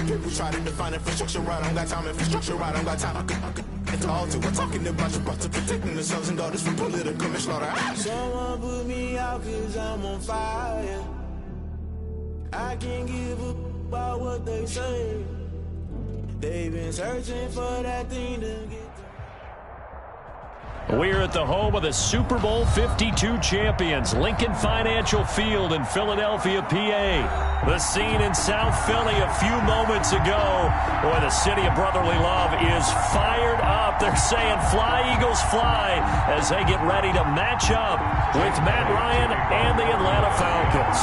People try to define infrastructure, I don't got time. Infrastructure, I don't got time. I could it's all to. We're talking about your brother protecting the sons and daughters from political manslaughter. Someone put me out 'cause I'm on fire. I can't give up about what they say. They've been searching for that thing to get. We're at the home of the Super Bowl 52 champions, Lincoln Financial Field in Philadelphia, PA. The scene in South Philly a few moments ago. Boy, the city of brotherly love is fired up. They're saying fly, Eagles, fly, as they get ready to match up with Matt Ryan and the Atlanta Falcons.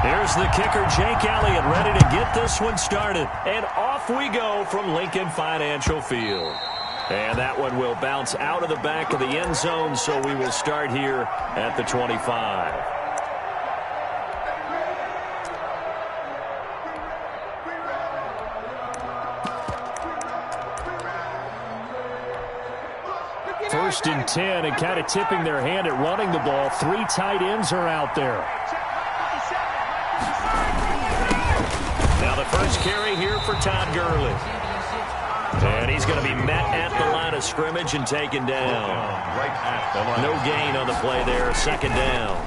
Here's the kicker, Jake Elliott, ready to get this one started. And off we go from Lincoln Financial Field. And that one will bounce out of the back of the end zone, so we will start here at the 25. First and 10, and kind of tipping their hand at running the ball. 3 tight ends are out there. Now the first carry here for Todd Gurley. And he's going to be met at the line of scrimmage and taken down. No gain on the play there, second down.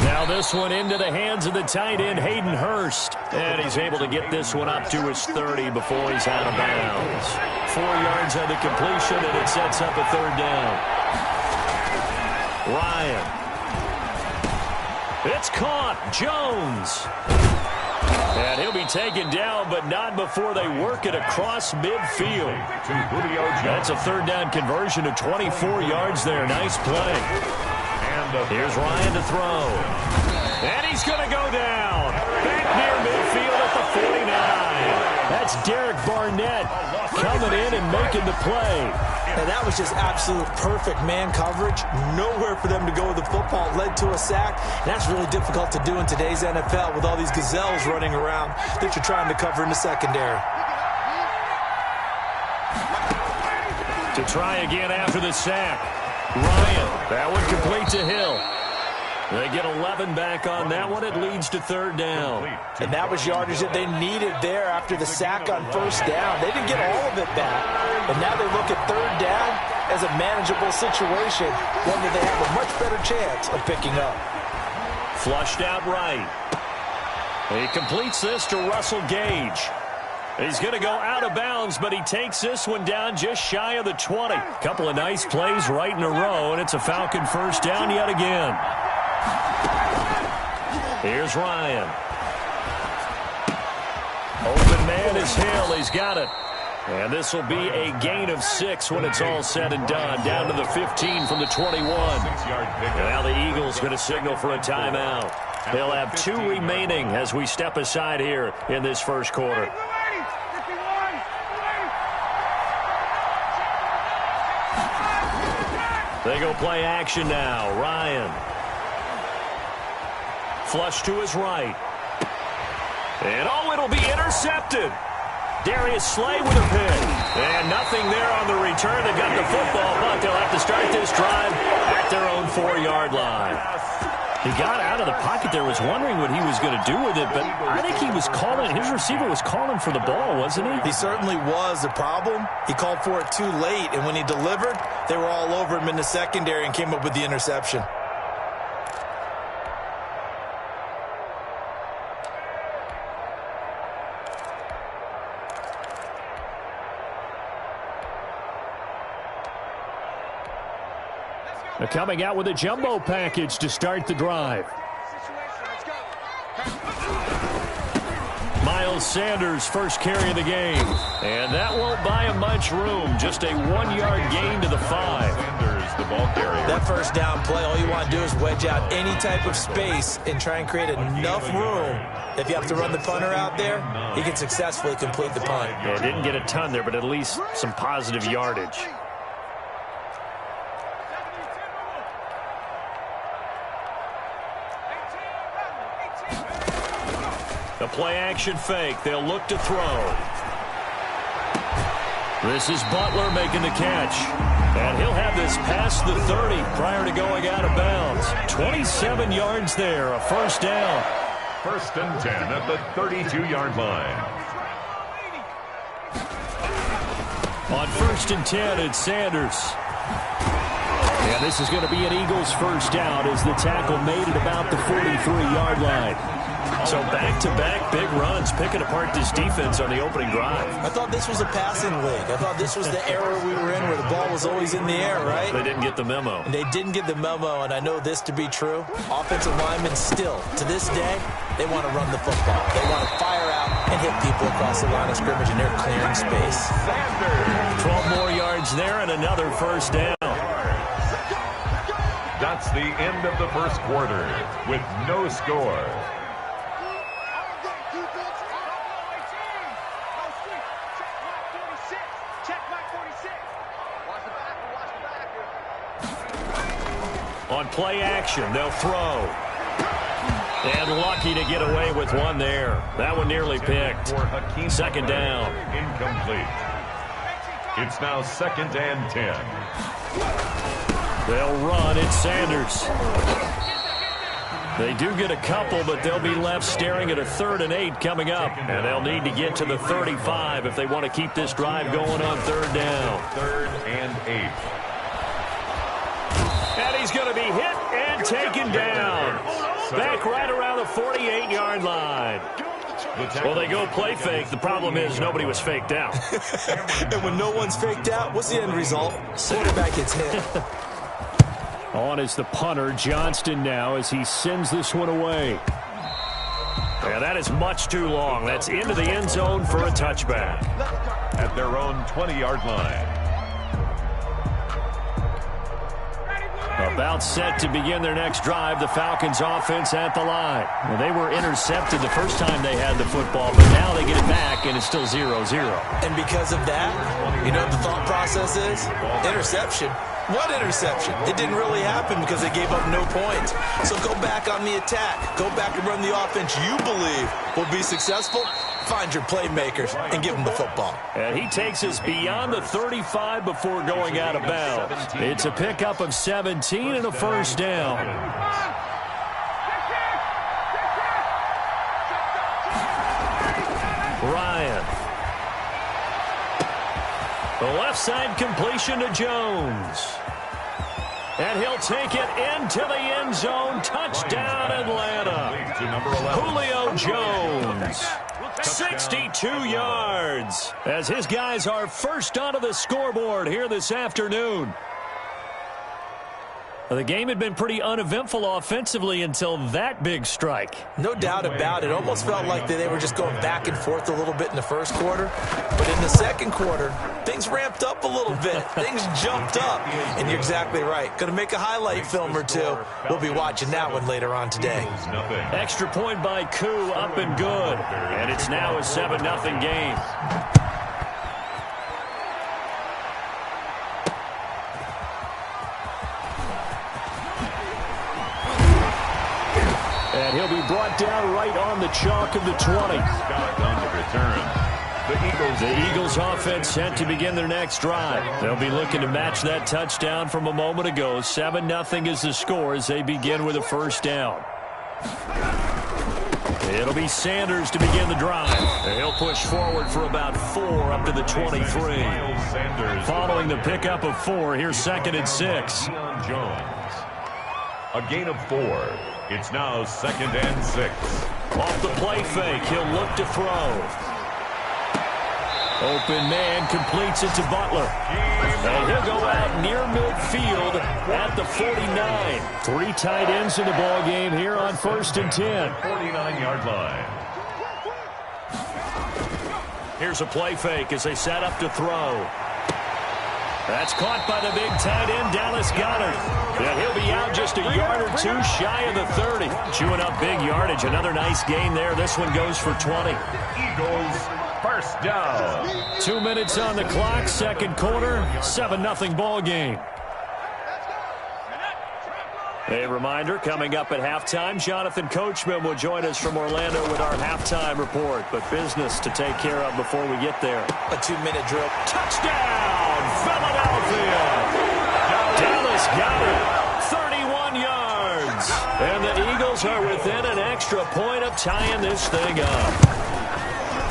Now this one into the hands of the tight end, Hayden Hurst. And he's able to get this one up to his 30 before he's out of bounds. 4 yards on the completion, and it sets up a third down. Ryan. It's caught. Jones. And he'll be taken down, but not before they work it across midfield. That's a third down conversion of 24 yards there. Nice play. Here's Ryan to throw. And he's going to go down. Back near midfield at the 49. That's Derek Barnett coming in and making the play. And that was just absolute perfect man coverage. Nowhere for them to go with the football. Led to a sack. And that's really difficult to do in today's NFL with all these gazelles running around that you're trying to cover in the secondary. To try again after the sack. Ryan, that one complete to Hill. They get 11 back on that one. It leads to third down. And that was yardage that they needed there after the sack on first down. They didn't get all of it back. And now they look at third down as a manageable situation, one that they have a much better chance of picking up. Flushed out right. He completes this to Russell Gage. He's going to go out of bounds, but he takes this one down just shy of the 20. Couple of nice plays right in a row, and it's a Falcon first down yet again. Here's Ryan. Open man is Hill. He's got it. And this will be a gain of 6 when it's all said and done. Down to the 15 from the 21. Now the Eagles going to signal for a timeout. They'll have 2 remaining as we step aside here in this first quarter. They go play action now. Ryan. Flush to his right. And oh, it'll be intercepted. Darius Slay with a pick. And nothing there on the return. They got the football, but they'll have to start this drive at their own 4-yard line. He got out of the pocket there, was wondering what he was going to do with it, but I think he was calling, his receiver was calling for the ball, wasn't he? He certainly was. The problem, he called for it too late, and when he delivered, they were all over him in the secondary and came up with the interception. They're coming out with a jumbo package to start the drive. Miles Sanders, first carry of the game. And that won't buy him much room. Just a 1-yard gain to the 5. Sanders, the ball carrier. That first down play, all you want to do is wedge out any type of space and try and create enough room. If you have to run the punter out there, he can successfully complete the punt. Yeah, didn't get a ton there, but at least some positive yardage. The play-action fake. They'll look to throw. This is Butler making the catch. And he'll have this past the 30 prior to going out of bounds. 27 yards there, a first down. 1st and 10 at the 32-yard line. On 1st and 10, it's Sanders. And this is going to be an Eagles first down as the tackle made it about the 43-yard line. So back-to-back big runs, picking apart this defense on the opening drive. I thought this was a passing league. I thought this was the era we were in where the ball was always in the air, right? They didn't get the memo. And they didn't get the memo, and I know this to be true. Offensive linemen still, to this day, they want to run the football. They want to fire out and hit people across the line of scrimmage, and they're clearing space. 12 more yards there and another first down. That's the end of the first quarter with no score. On play action, they'll throw. And lucky to get away with one there. That one nearly picked. 2nd down. Incomplete. It's now 2nd and 10. They'll run. It's Sanders. They do get a couple, but they'll be left staring at a 3rd and 8 coming up. And they'll need to get to the 35 if they want to keep this drive going on 3rd down. 3rd and 8. And he's going to be hit and taken down. Back right around the 48-yard line. Well, they go play fake. The problem is nobody was faked out. And when no one's faked out, what's the end result? Quarterback gets hit. On is the punter, Johnston, now as he sends this one away. Yeah, that is much too long. That's into the end zone for a touchback. At their own 20-yard line. About set to begin their next drive, the Falcons offense at the line. Well, they were intercepted the first time they had the football, but now they get it back, and it's still 0-0. And because of that, you know what the thought process is? Interception. What interception? It didn't really happen because they gave up no points. So go back on the attack. Go back and run the offense you believe will be successful. Find your playmakers and give them the football. And he takes us beyond the 35 before going out of bounds. It's a pickup of 17 and a first down. Ryan. The left side completion to Jones. And he'll take it into the end zone. Touchdown, Atlanta. Julio Jones. 62 yards as his guys are first onto the scoreboard here this afternoon. The game had been pretty uneventful offensively until that big strike. No doubt about it. Almost felt like they were just going back and forth a little bit in the first quarter. But in the second quarter, things ramped up a little bit. Things jumped up. And you're exactly right. Going to make a highlight film or two. We'll be watching that one later on today. Extra point by Koo, up and good. And it's now a 7-0 game. And he'll be brought down right on the chalk of the 20. Scott on the return. The Eagles offense set to begin their next drive. They'll be looking to match that touchdown from a moment ago. 7-0 is the score as they begin with a first down. It'll be Sanders to begin the drive. He'll push forward for about 4 up to the 23. Following the pickup of 4, here's 2nd and 6. Jones. A gain of 4. It's now 2nd and 6. Off the play fake, he'll look to throw. Open man completes it to Butler. And he'll go out near midfield at the 49. 3 tight ends in the ball game here on 1st and 10. 49-yard line. Here's a play fake as they set up to throw. That's caught by the big tight end, Dallas Goedert. And he'll be out just a yard or 2 shy of the 30. Chewing up big yardage. Another nice gain there. This one goes for 20. Eagles first down. 2 minutes on the clock, second quarter, 7-0 ball game. A reminder, coming up at halftime, Jonathan Coachman will join us from Orlando with our halftime report. But business to take care of before we get there. A 2-minute drill. Touchdown, Philadelphia! He's got it. 31 yards. And the Eagles are within an extra point of tying this thing up.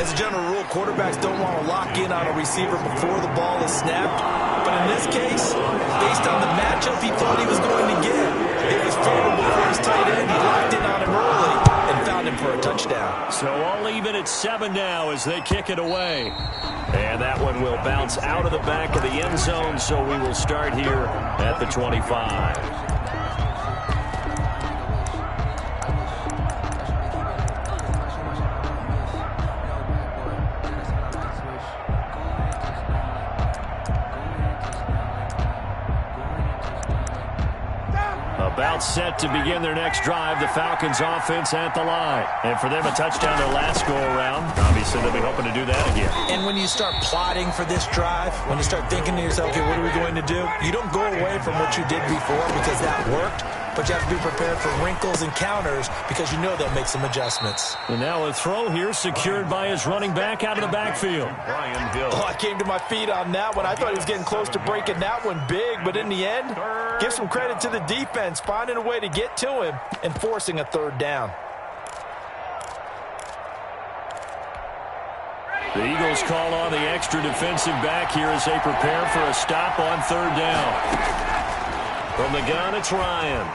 As a general rule, quarterbacks don't want to lock in on a receiver before the ball is snapped. But in this case, based on the matchup he thought he was going to get, it was favorable for his tight end. He locked in on him early and found him for a touchdown. So all even at 7 now as they kick it away. And that one will bounce out of the back of the end zone, so we will start here at the 25. About set to begin their next drive. The Falcons offense at the line. And for them, a touchdown their last go-around. Obviously, they'll be hoping to do that again. And when you start plotting for this drive, when you start thinking to yourself, okay, what are we going to do? You don't go away from what you did before because that worked. But you have to be prepared for wrinkles and counters because you know they'll make some adjustments. And now a throw here secured by his running back out of the backfield. Oh, I came to my feet on that one. I thought he was getting close to breaking that one big, but in the end, give some credit to the defense, finding a way to get to him and forcing a third down. The Eagles call on the extra defensive back here as they prepare for a stop on third down. From the gun, it's Ryan.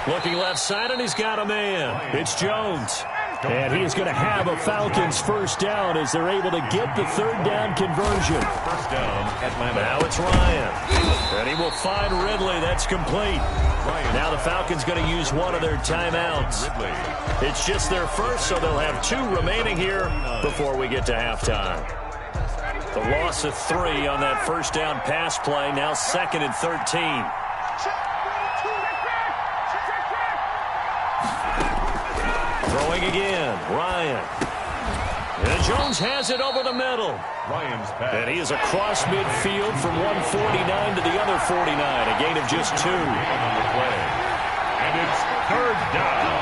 Looking left side, and he's got a man. It's Jones. And he is going to have a Falcons first down as they're able to get the third down conversion. First down, Atlanta. Now it's Ryan. And he will find Ridley. That's complete. Now the Falcons going to use one of their timeouts. It's just their first, so they'll have 2 remaining here before we get to halftime. The loss of 3 on that first down pass play. Now 2nd and 13. Throwing again, Ryan. And Jones has it over the middle. Ryan's pass. And he is across midfield from 149 to the other 49. A gain of just 2. On the play. And it's third down.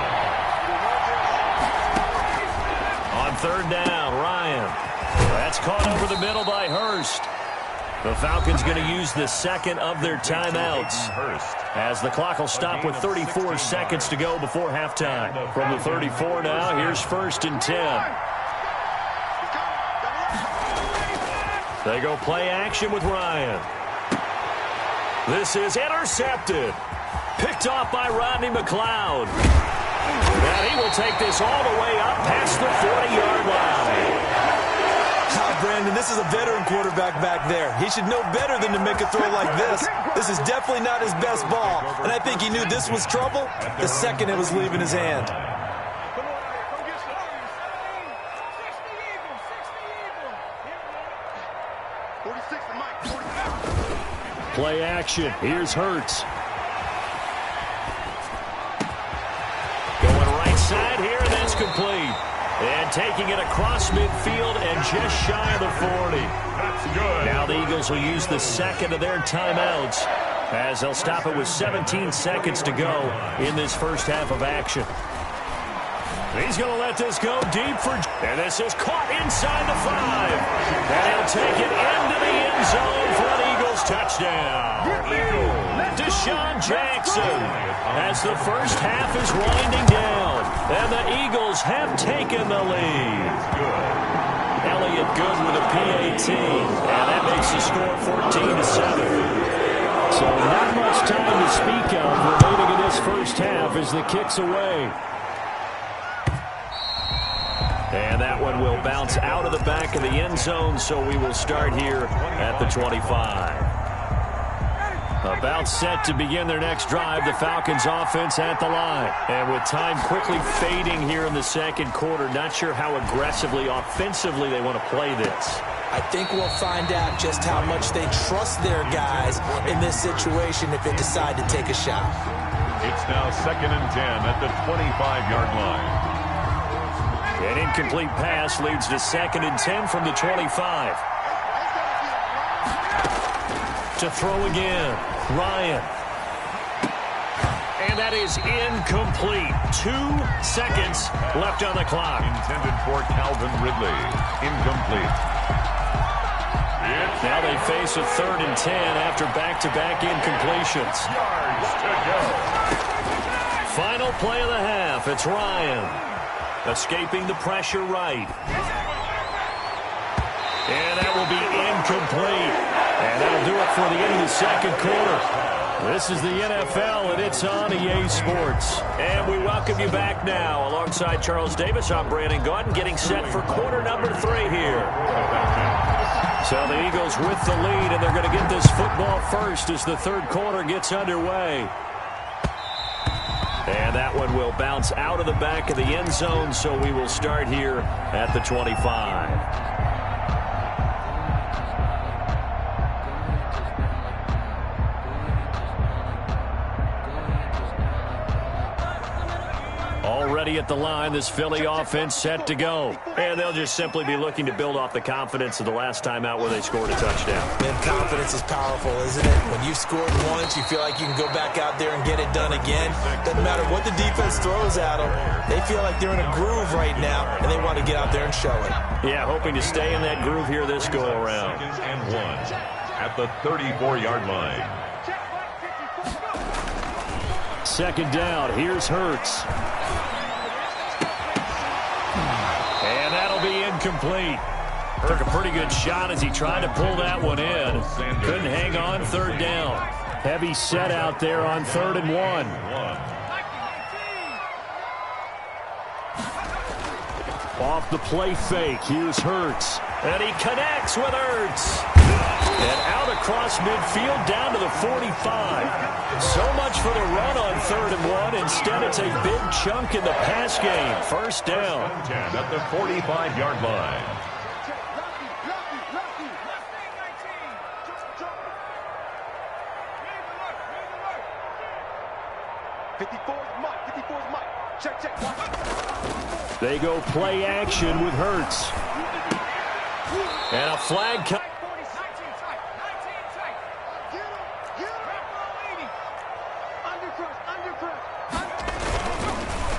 On third down, Ryan. That's caught over the middle by Hurst. The Falcons going to use the second of their timeouts as the clock will stop with 34 seconds to go before halftime. From the 34 now, here's 1st and 10. They go play action with Ryan. This is intercepted. Picked off by Rodney McLeod. And he will take this all the way up past the 40-yard line. Brandon, this is a veteran quarterback back there. He should know better than to make a throw like this. This is definitely not his best ball, and I think he knew this was trouble the second it was leaving his hand. Play action. Here's Hurts. Going right side here, and that's complete. And taking it across midfield and just shy of the 40. That's good. Now the Eagles will use the second of their timeouts as they'll stop it with 17 seconds to go in this first half of action. He's going to let this go deep for... And this is caught inside the 5. And he'll take it into the end zone for an Eagles touchdown. Deshaun Jackson as the first half is winding down. And the Eagles have taken the lead. Elliott good with a PAT. And that makes the score 14-7. So not much time to speak of remaining in this first half as the kick's away. And that one will bounce out of the back of the end zone, so we will start here at the 25. About set to begin their next drive, the Falcons offense at the line. And with time quickly fading here in the second quarter, not sure how aggressively, offensively they want to play this. I think we'll find out just how much they trust their guys in this situation if they decide to take a shot. It's now 2nd and 10 at the 25-yard line. An incomplete pass leads to 2nd and 10 from the 25. To throw again, Ryan. And that is incomplete. 2 seconds left on the clock. Intended for Calvin Ridley. Incomplete. Now they face a 3rd and 10 after back-to-back incompletions. Yards to go. Final play of the half. It's Ryan. Escaping the pressure right. And that will be incomplete. And that'll do it for the end of the second quarter. This is the NFL, and it's on EA Sports. And we welcome you back now. Alongside Charles Davis, I'm Brandon Gaudin, getting set for quarter number 3 here. So the Eagles with the lead, and they're going to get this football first as the third quarter gets underway. And that one will bounce out of the back of the end zone, so we will start here at the 25. Already at the line, this Philly offense set to go. And they'll just simply be looking to build off the confidence of the last time out where they scored a touchdown. Man, confidence is powerful, isn't it? When you've scored once, you feel like you can go back out there and get it done again. Doesn't matter what the defense throws at them. They feel like they're in a groove right now, and they want to get out there and show it. Yeah, hoping to stay in that groove here this go-around. 2nd and 1 at the 34-yard line. 2nd down. Here's Hurts. And that'll be incomplete. Took a pretty good shot as he tried to pull that one in. Couldn't hang on 3rd down. Heavy set out there on 3rd and 1. Off the play fake. Here's Hurts. And he connects with Hurts. And out across midfield down to the 45. So much for the run on 3rd and 1. Instead, it's a big chunk in the pass game. First down. 10 at the 45-yard line. They go play action with Hurts. And a flag comes.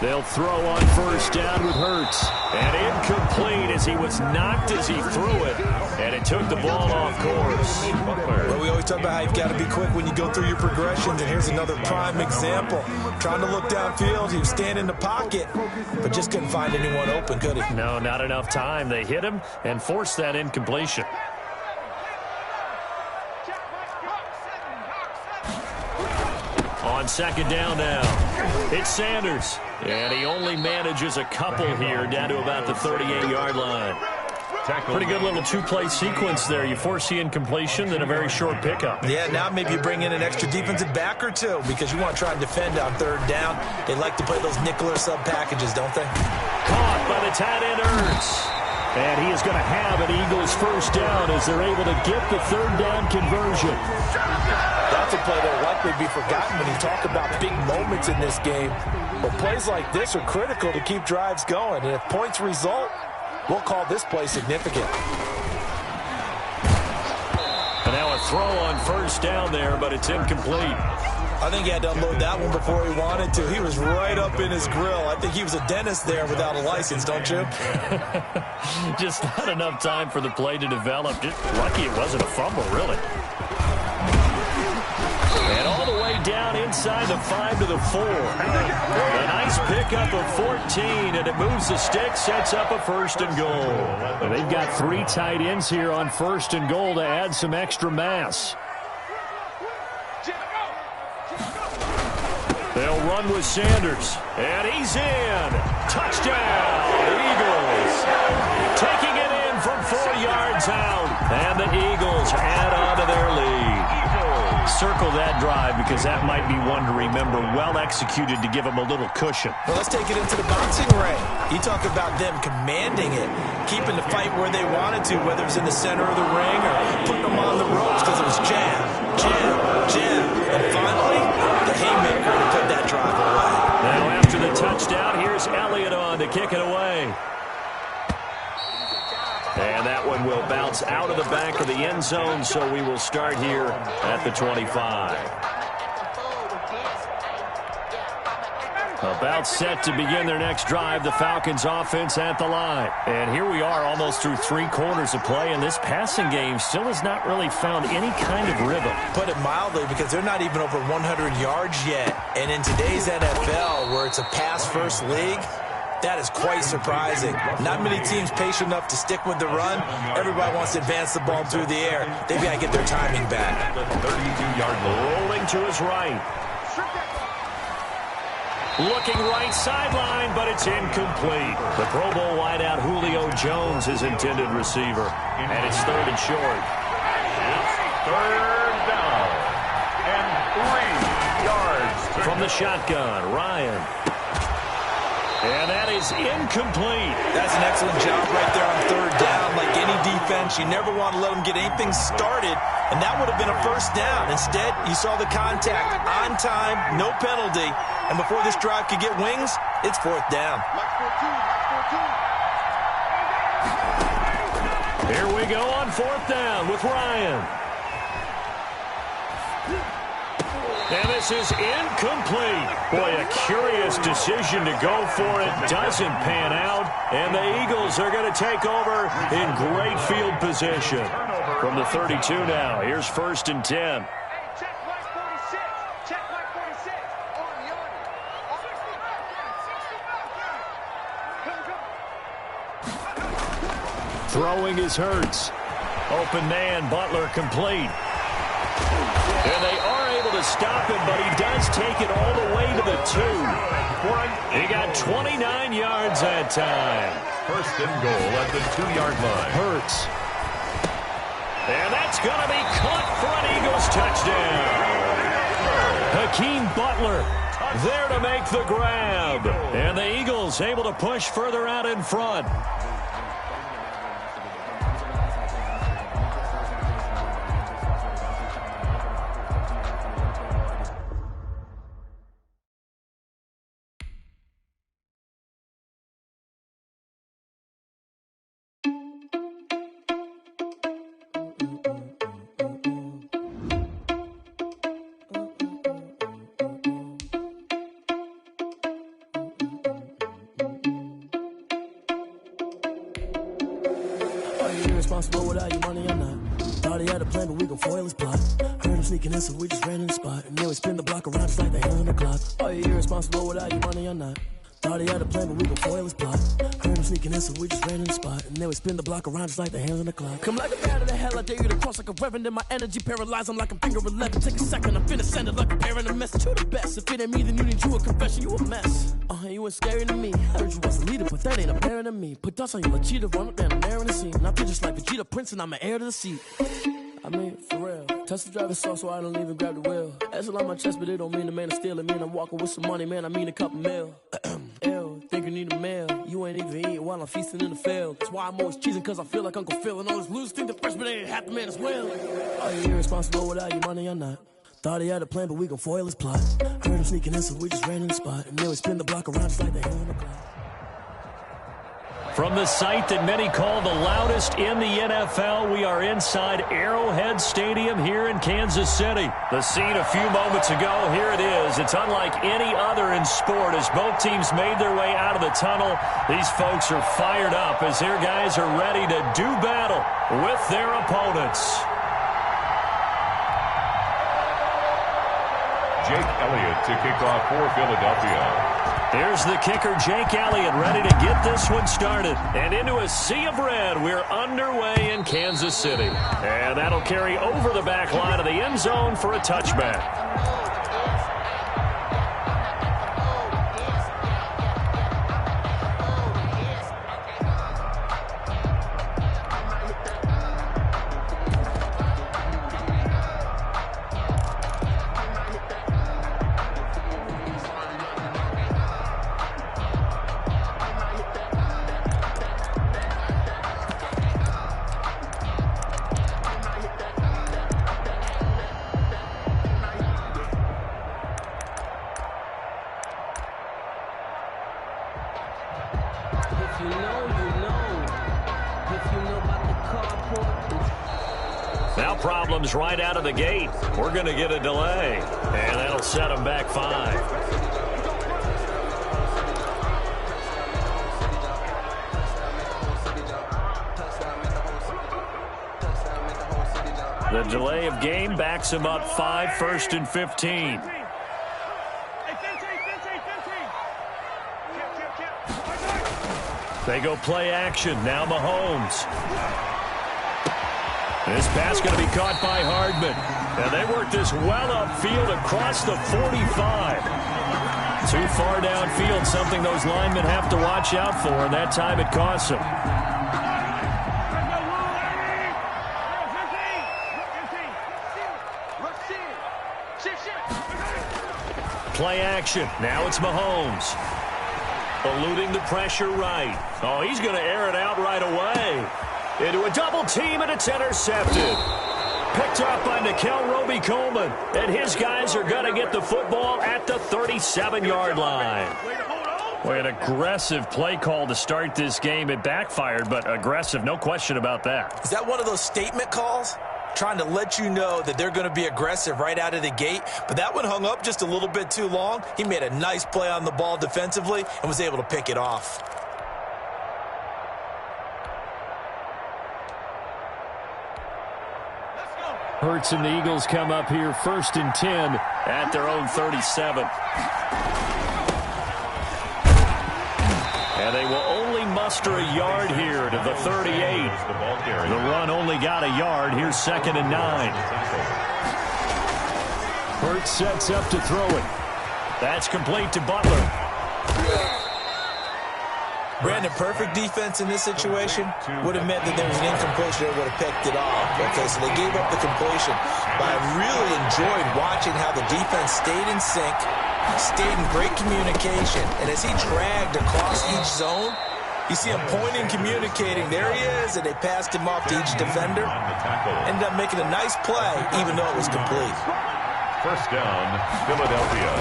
They'll throw on 1st down with Hurts. And incomplete as he was knocked as he threw it. And it took the ball off course. Well, we always talk about how you've got to be quick when you go through your progressions. And here's another prime example. Trying to look downfield. He was standing in the pocket, but just couldn't find anyone open, could he? No, not enough time. They hit him and forced that incompletion. On 2nd down now, it's Sanders. And he only manages a couple here down to about the 38-yard line. Pretty good little 2-play sequence there. You force the incompletion, then a very short pickup. Yeah, now maybe you bring in an extra defensive back or two because you want to try and defend on 3rd down. They like to play those nickel or sub packages, don't they? Caught by the tight end Hurts. And he is going to have an Eagles 1st down as they're able to get the 3rd down conversion. That's a play that will likely be forgotten when you talk about big moments in this game. But plays like this are critical to keep drives going. And if points result, we'll call this play significant. And now a throw on 1st down there, but it's incomplete. I think he had to unload that one before he wanted to. He was right up in his grill. I think he was a dentist there without a license, don't you? Just not enough time for the play to develop. Just lucky it wasn't a fumble, really. And all the way down inside the 5 to the 4. A nice pickup of 14, and it moves the stick, sets up a 1st and goal. They've got 3 tight ends here on 1st and goal to add some extra mass. They'll run with Sanders, and he's in. Touchdown, Eagles. Taking it in from 4 yards out, and the Eagles add on to their lead. Circle that drive because that might be one to remember. Well executed to give them a little cushion. Well, let's take it into the boxing ring. You talk about them commanding it, keeping the fight where they wanted to, whether it was in the center of the ring or putting them on the ropes because it was jab, jab, jab. And finally, the haymaker to put that drive away. Now after the touchdown, here's Elliott on to kick it away. And that one will bounce out of the back of the end zone, so we will start here at the 25. About set to begin their next drive, the Falcons offense at the line. And here we are almost through 3 quarters of play, and this passing game still has not really found any kind of rhythm. Put it mildly, because they're not even over 100 yards yet. And in today's NFL, where it's a pass-first league, that is quite surprising. Not many teams patient enough to stick with the run. Everybody wants to advance the ball through the air. They've got to get their timing back. 32-yard rolling to his right. Looking right sideline, but it's incomplete. The Pro Bowl wideout Julio Jones is intended receiver. And it's 3rd and short. It's 3rd down and 3 yards. From the shotgun, Ryan. And that is incomplete. That's an excellent job right there on 3rd down. Like any defense, you never want to let them get anything started, and that would have been a 1st down. Instead, you saw the contact on time, no penalty, and before this drive could get wings, it's 4th down. Here we go on 4th down with Ryan. And this is incomplete. Boy, a curious decision to go for it. Doesn't pan out. And the Eagles are going to take over in great field position. From the 32 now, here's 1st and 10. Throwing is Hurts. Open man, Butler complete. And they are able to stop him, but he does take it all the way to the 2. He got 29 yards that time. 1st and goal at the 2-yard line. Hurts. And that's going to be caught for an Eagles touchdown. Hakeem Butler there to make the grab. And the Eagles able to push further out in front. Responsible without your money or not. Thought he had a plan, but we gon' foil his plot. Heard him sneaking in, so we just ran in the spot. And then we spin the block around just like the hand on the clock. Are you irresponsible without your money or not? Thought he had a plan, but we gon' foil his plot. Heard him sneaking in, so we just ran in the spot. And then we spin the block around just like the hands on the clock. Come like a bat of the hell, I dare you to cross like a reverend. And my energy paralyzed, I'm like I'm finger 11. Take a second, I'm finna send it like a parent, a message. You the best, if it ain't me, then you need you a confession. You a mess, you ain't scary to me. Heard you was a leader, but that ain't apparent to me. Put dust on you like cheetah, run up down the air in the scene. And I feel just like Vegeta Prince, and I'm an heir to the seat. I mean, for real. Touch the driver's soft, so I don't even grab the wheel. That's on my chest, but it don't mean the man is stealing. Mean I'm walking with some money, man, I mean a couple mil. Ew, think you need a meal. You ain't even eating while I'm feasting in the field. That's why I'm always cheesing, cause I feel like Uncle Phil. And all those losers think the freshman ain't half the man as well. Are you irresponsible without your money or not? Thought he had a plan, but we gon' foil his plot. Heard him sneaking in, so we just ran in the spot. And then we spin the block around just like the hand on the clock. From the site that many call the loudest in the NFL, we are inside Arrowhead Stadium here in Kansas City. The scene a few moments ago, here it is. It's unlike any other in sport as both teams made their way out of the tunnel. These folks are fired up as their guys are ready to do battle with their opponents. Jake Elliott to kick off for Philadelphia. Here's the kicker, Jake Elliott, ready to get this one started. And into a sea of red, we're underway in Kansas City. And that'll carry over the back line of the end zone for a touchback. Now problems right out of the gate. We're going to get a delay, and that'll set them back 5. The delay of game backs him up 5, 1st and 15. They go play action. Now Mahomes. This pass going to be caught by Hardman. And they work this well upfield across the 45. Too far downfield, something those linemen have to watch out for, and that time it costs them. Play action. Now it's Mahomes. Eluding the pressure right. Oh, he's going to air it out right away. Into a double team, and it's intercepted. Picked up by Nickel Roby-Coleman. And his guys are going to get the football at the 37-yard line. Boy, an aggressive play call to start this game. It backfired, but aggressive, no question about that. Is that one of those statement calls? Trying to let you know that they're going to be aggressive right out of the gate. But that one hung up just a little bit too long. He made a nice play on the ball defensively and was able to pick it off. Hurts and the Eagles come up here 1st and 10 at their own 37. And they will only muster a yard here to the 38. The run only got a yard. Here's 2nd and 9. Hurts sets up to throw it. That's complete to Butler. Brandon, perfect defense in this situation would have meant that there was an incompletion that would have picked it off. Okay, so they gave up the completion. But I really enjoyed watching how the defense stayed in sync, stayed in great communication. And as he dragged across each zone, you see him pointing, communicating. There he is, and they passed him off to each defender. Ended up making a nice play, even though it was complete. First down, Philadelphia.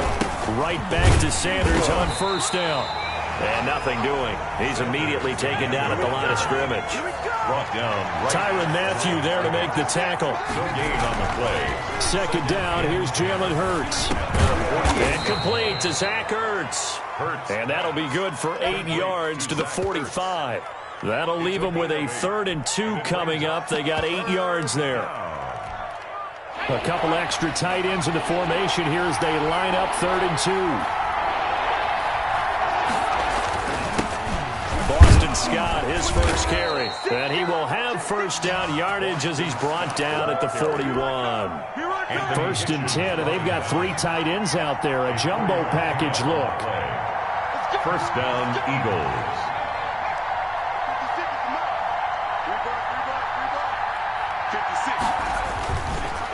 Right back to Sanders on 1st down. And nothing doing. He's immediately taken down at the line of scrimmage. Brought down. Right. Tyrann Mathieu there to make the tackle. No gain on the play. 2nd down. Here's Jalen Hurts. And complete to Zach Ertz. And that'll be good for 8 yards to the 45. That'll leave them with a 3rd and 2 coming up. They got 8 yards there. A couple extra tight ends in the formation here as they line up 3rd and 2. Scott, his first carry. And he will have 1st down yardage as he's brought down at the 41. 1st and 10, and they've got 3 tight ends out there. A jumbo package look. First down, Eagles.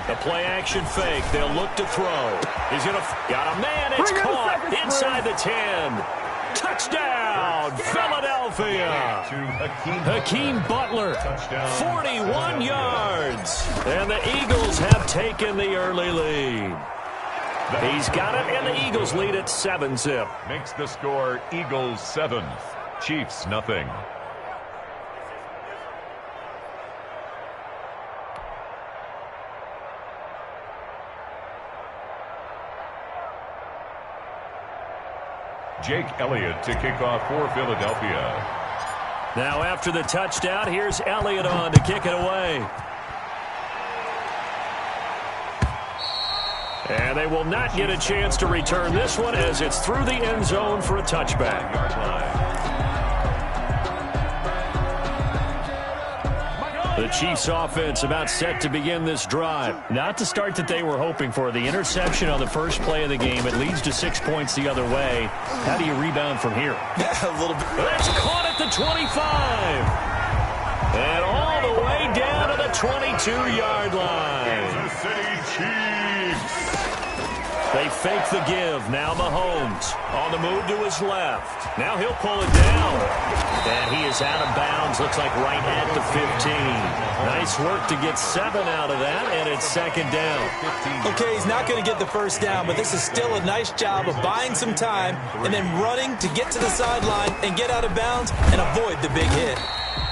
The play action fake. They'll look to throw. He's going to got a man. It's caught inside the 10. Touchdown, Philadelphia. Hakeem Butler, 41 yards. And the Eagles have taken the early lead. He's got it, and the Eagles lead at 7-zip. Makes the score Eagles 7, Chiefs nothing. Jake Elliott to kick off for Philadelphia. Now after the touchdown, here's Elliott on to kick it away. And they will not get a chance to return this one as it's through the end zone for a touchback. The Chiefs offense about set to begin this drive. Not the start that they were hoping for. The interception on the first play of the game. It leads to 6 points the other way. How do you rebound from here? A little bit. That's caught at the 25. And all the way down to the 22-yard line. Kansas City Chiefs. They fake the give. Now Mahomes on the move to his left. Now he'll pull it down. And he is out of bounds. Looks like right at the 15. Nice work to get 7 out of that, and it's 2nd down. Okay, he's not going to get the 1st down, but this is still a nice job of buying some time and then running to get to the sideline and get out of bounds and avoid the big hit.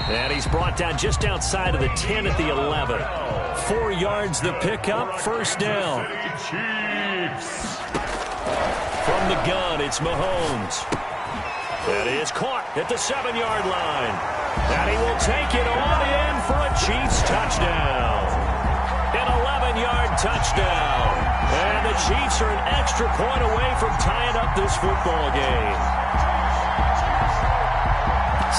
And he's brought down just outside of the 10 at the 11. 4 yards the pickup, 1st down. From the gun, it's Mahomes. That is caught at the 7-yard line. And he will take it on in for a Chiefs touchdown. And 31-yard touchdown. And the Chiefs are an extra point away from tying up this football game.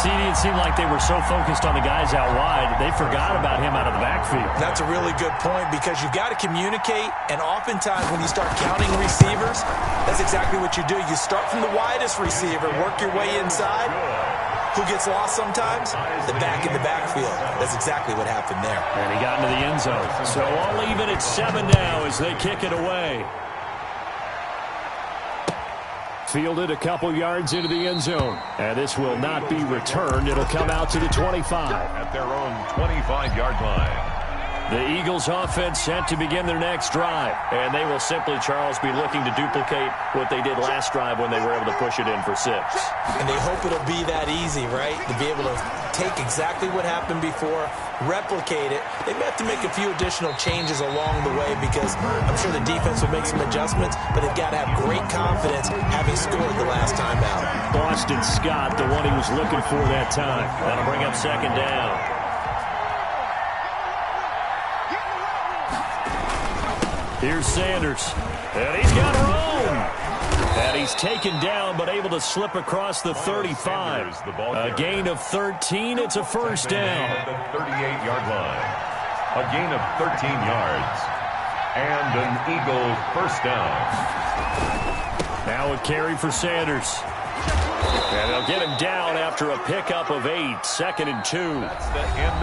CD, it seemed like they were so focused on the guys out wide, they forgot about him out of the backfield. That's a really good point because you've got to communicate, and oftentimes when you start counting receivers, that's exactly what you do. You start from the widest receiver, work your way inside. Who gets lost sometimes? The back in the backfield. That's exactly what happened there. And he got into the end zone. So all even at 7 now as they kick it away. Fielded a couple yards into the end zone. And this will not be returned. It'll come out to the 25. At their own 25-yard line. The Eagles offense set to begin their next drive. And they will simply, Charles, be looking to duplicate what they did last drive when they were able to push it in for 6. And they hope it'll be that easy, right? To be able to take exactly what happened before, replicate it. They may have to make a few additional changes along the way because I'm sure the defense will make some adjustments, but they've got to have great confidence having scored the last time out. Boston Scott, the one he was looking for that time. That'll bring up 2nd down. Here's Sanders, and he's got room. And he's taken down, but able to slip across the 35. A gain of 13. It's a first down. At the 38-yard line. A gain of 13 yards. And an Eagle first down. Now a carry for Sanders. And they'll get him down after a pickup of 8. 2nd and 2.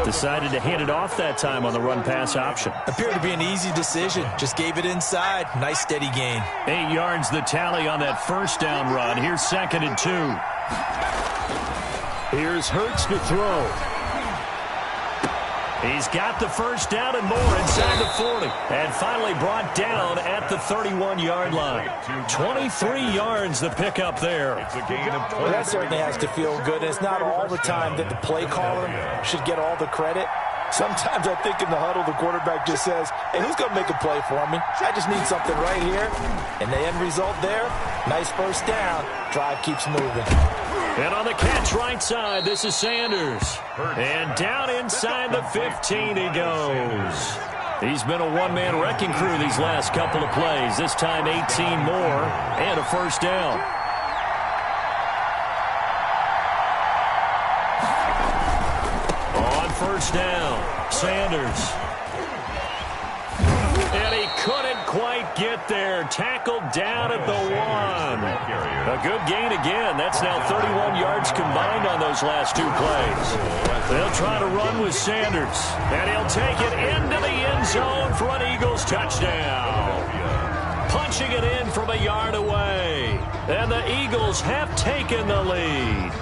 Decided to hand it off that time on the run-pass option. Appeared to be an easy decision. Just gave it inside. Nice steady gain. 8 yards the tally on that first down run. Here's 2nd and 2. Here's Hurts to throw. He's got the first down and more inside the 40. And finally brought down at the 31-yard line. 23 yards the pickup there. It's a gain of 20. Well, that certainly has to feel good. It's not all the time that the play caller should get all the credit. Sometimes I think in the huddle, the quarterback just says, hey, who's going to make a play for me? I just need something right here. And the end result there, nice first down. Drive keeps moving. And on the catch right side, this is Sanders. And down inside the 15 he goes. He's been a one-man wrecking crew these last couple of plays. This time 18 more and a first down. On first down, Sanders. And he couldn't quite get there. Tackled down at the 1. A good gain again. That's now 31 yards combined on those last 2 plays. They'll try to run with Sanders. And he'll take it into the end zone for an Eagles touchdown. Punching it in from a yard away. And the Eagles have taken the lead.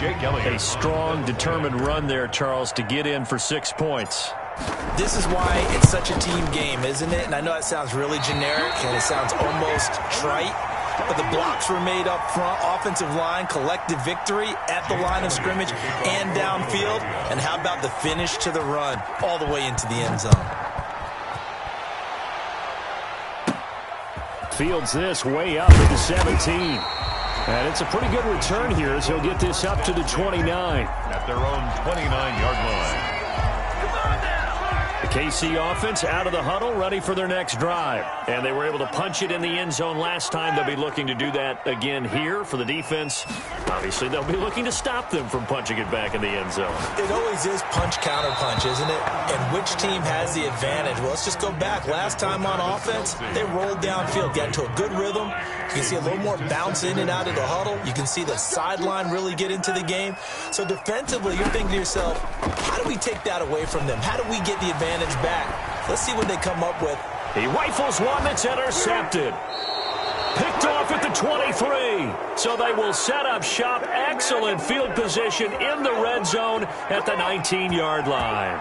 A strong, determined run there, Charles, to get in for 6 points. This is why it's such a team game, isn't it? And I know it sounds really generic and it sounds almost trite, but the blocks were made up front, offensive line, collective victory at the line of scrimmage and downfield. And how about the finish to the run all the way into the end zone? Fields this way up at the 17. And it's a pretty good return here as he'll get this up to the 29. At their own 29-yard line. The KC offense out of the huddle, ready for their next drive. And they were able to punch it in the end zone last time. They'll be looking to do that again here for the defense. Obviously, they'll be looking to stop them from punching it back in the end zone. It always is punch-counter-punch, isn't it? And which team has the advantage? Well, let's just go back. Last time on offense, they rolled downfield, got into a good rhythm. You can see a little more bounce in and out of the huddle. You can see the sideline really get into the game. So defensively, you're thinking to yourself, how do we take that away from them? How do we get the advantage back? Let's see what they come up with. He rifles one that's intercepted. Picked off at the 23. So they will set up shop. Excellent field position in the red zone at the 19-yard line.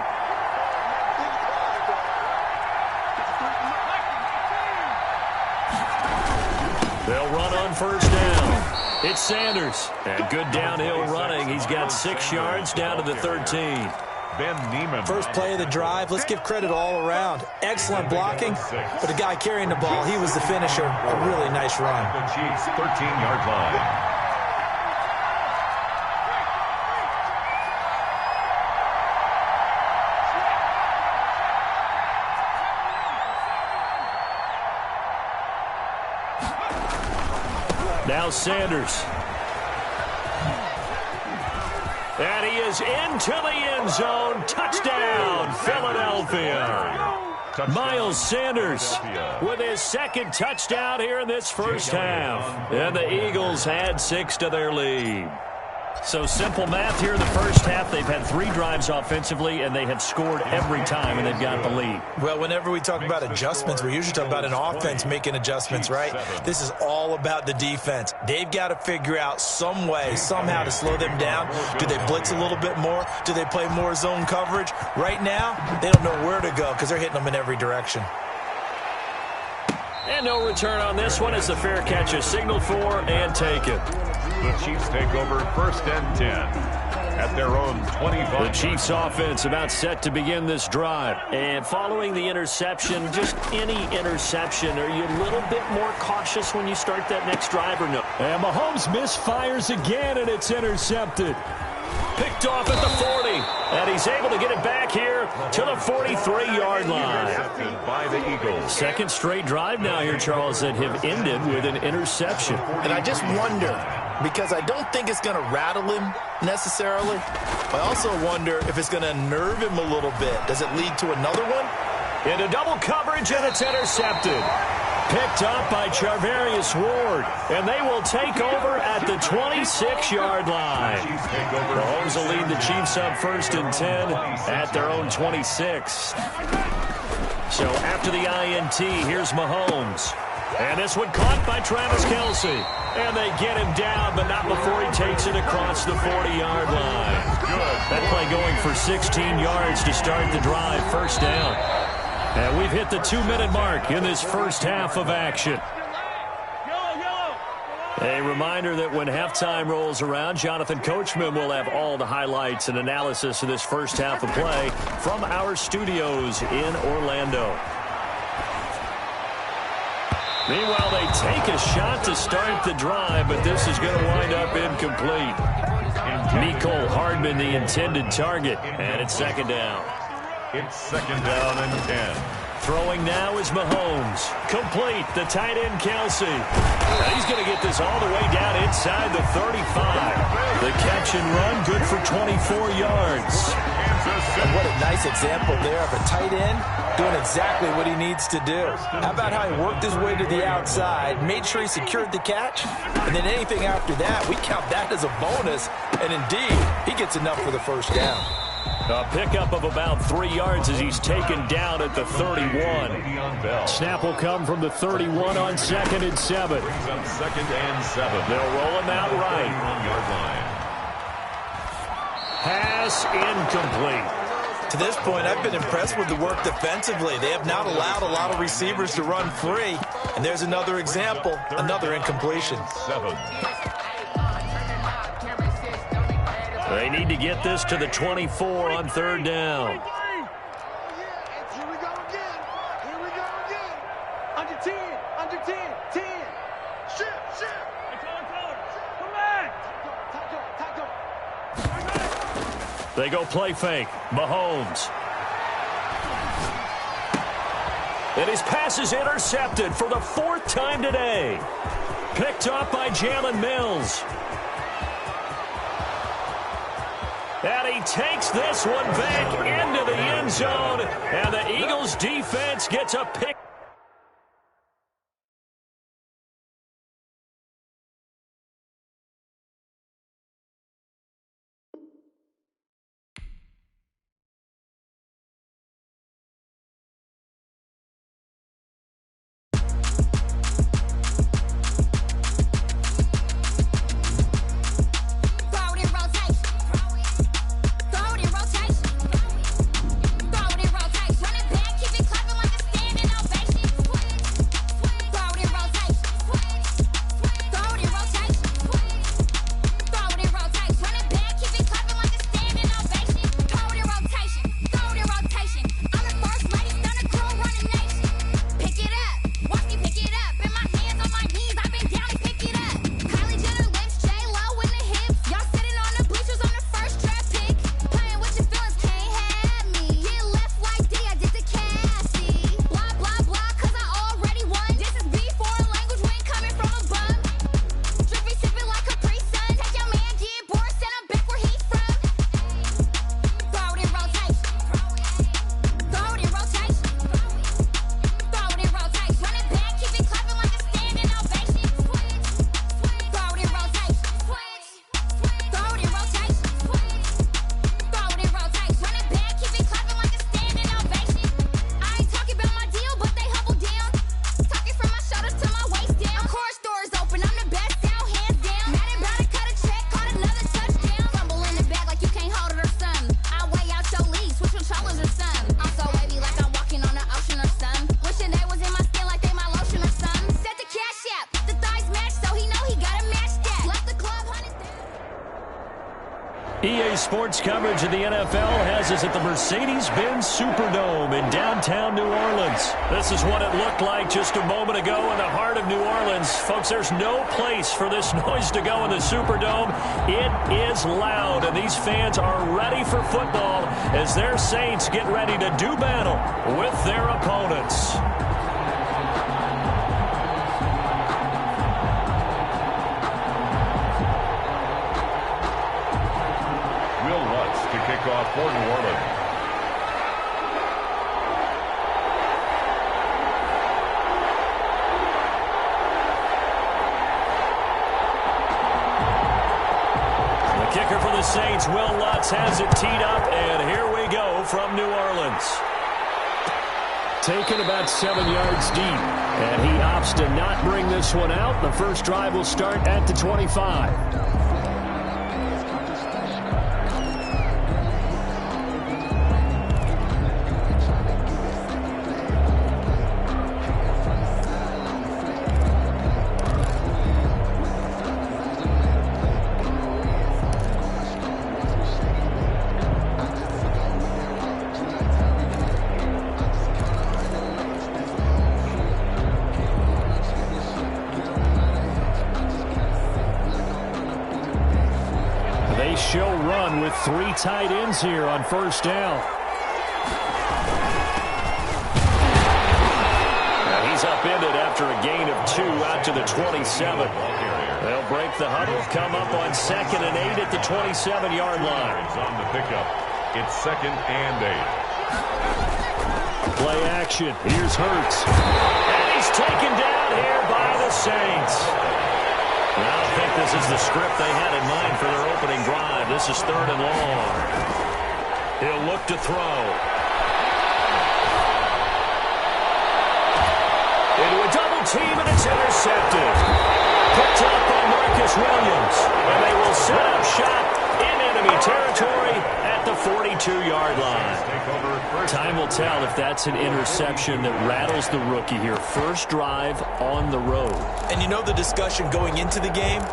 They'll run on first down. It's Sanders. And good downhill running. He's got 6 yards down to the 13. Ben Neiman. First play of the drive. Let's give credit all around. Excellent blocking. But the guy carrying the ball, he was the finisher. A really nice run. The Chiefs' 13-yard line. Miles Sanders. And he is into the end zone. Touchdown, Philadelphia. Miles Sanders with his second touchdown here in this first half. And the Eagles add 6 to their lead. So simple math here in the first half. They've had 3 drives offensively, and they have scored every time, and they've got the lead. Well, whenever we talk about adjustments, we usually talk about an offense making adjustments, right? This is all about the defense. They've got to figure out some way, somehow to slow them down. Do they blitz a little bit more? Do they play more zone coverage? Right now, they don't know where to go because they're hitting them in every direction. And no return on this one as the fair catch is signaled for and taken. The Chiefs take over 1st and 10 at their own 25. The Chiefs offense about set to begin this drive. And following the interception, just any interception, are you a little bit more cautious when you start that next drive or no? And Mahomes misfires again, and it's intercepted. Picked off at the 40, and he's able to get it back here to the 43-yard line. By the Eagles. Second straight drive now here, Charles, that have ended with an interception. And I just wonder, because I don't think it's going to rattle him necessarily. I also wonder if it's going to nerve him a little bit. Does it lead to another one? Into double coverage, and it's intercepted. Picked up by Charvarius Ward, and they will take over at the 26-yard line. Mahomes will lead the Chiefs up 1st and 10 at their own 26. So after the INT, here's Mahomes. And this one caught by Travis Kelce. And they get him down, but not before he takes it across the 40-yard line. That play going for 16 yards to start the drive, 1st down. And we've hit the 2-minute mark in this first half of action. A reminder that when halftime rolls around, Jonathan Coachman will have all the highlights and analysis of this first half of play from our studios in Orlando. Meanwhile, they take a shot to start the drive, but this is going to wind up incomplete. Mecole Hardman, the intended target, and it's 2nd down. It's 2nd down and 10. Throwing now is Mahomes. Complete, the tight end Kelce. And he's going to get this all the way down inside the 35. The catch and run, good for 24 yards. And what a nice example there of a tight end doing exactly what he needs to do. How about how he worked his way to the outside, made sure he secured the catch, and then anything after that, we count that as a bonus. And indeed, he gets enough for the 1st down. A pickup of about 3 yards as he's taken down at the 31. Snap will come from the 31 on 2nd and 7. 2nd and 7. They'll roll him out right. 1-yard line. Pass incomplete. To this point, I've been impressed with the work defensively. They have not allowed a lot of receivers to run free. And there's another example, another incompletion. 7. They need to get this to the 24 on 3rd down. Here we go again. Here we go again. Under 10. Under 10. 10. Shift. Come back. Taco. They go play fake. Mahomes. And his pass is intercepted for the 4th time today. Picked up by Jalen Mills. And he takes this one back into the end zone. And the Eagles defense gets a pick. Throw it in rotation. Run it back, keep it clapping like a standing ovation. EA Sports coverage of the NFL has us at the Mercedes-Benz Superdome in downtown New Orleans. This is what it looked like just a moment ago in the heart of New Orleans. Folks, there's no place for this noise to go in the Superdome. It is loud, and these fans are ready for football as their Saints get ready to do battle with their opponents. Kick off for New Orleans. The kicker for the Saints, Will Lutz, has it teed up, and here we go from New Orleans. Taken about 7 yards deep, and he opts to not bring this one out. The first drive will start at the 25. Show run with 3 tight ends here on first down. Now he's upended after a gain of 2 out to the 27. They'll break the huddle, come up on 2nd and 8 at the 27-yard line. On the pickup, it's 2nd and 8. Play action. Here's Hurts. And he's taken down here by the Saints. I don't think this is the script they had in mind for their opening drive. This is 3rd and long. He'll look to throw. Into a double team, and it's intercepted. Picked up by Marcus Williams. And they will set up shop in enemy territory at the 42-yard line. Time will tell if that's an interception that rattles the rookie here. First drive on the road. And you know the discussion going into the game?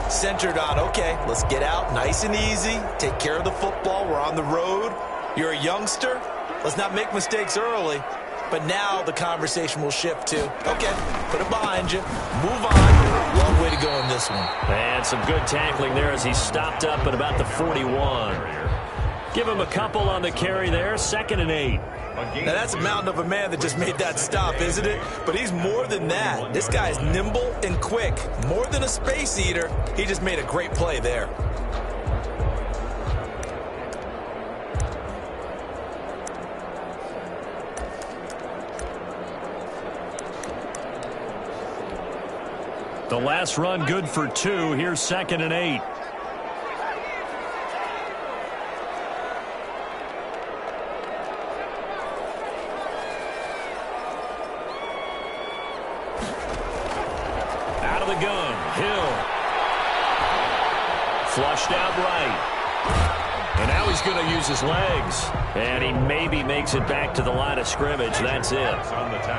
Centered on, okay, let's get out nice and easy, take care of the football, we're on the road. You're a youngster, let's not make mistakes early. But now the conversation will shift to, okay, put it behind you, move on. Long way to go in this one. And some good tackling there as he stopped up at about the 41. Give him a couple on the carry there, 2nd and 8. Now that's a mountain of a man that just made that stop, isn't it? But he's more than that. This guy is nimble and quick. More than a space eater, he just made a great play there. The last run good for 2. Here's 2nd and 8. Out of the gun. Hill. Flushed out right. And now he's going to use his legs. And he maybe makes it back to the line of scrimmage. That's it.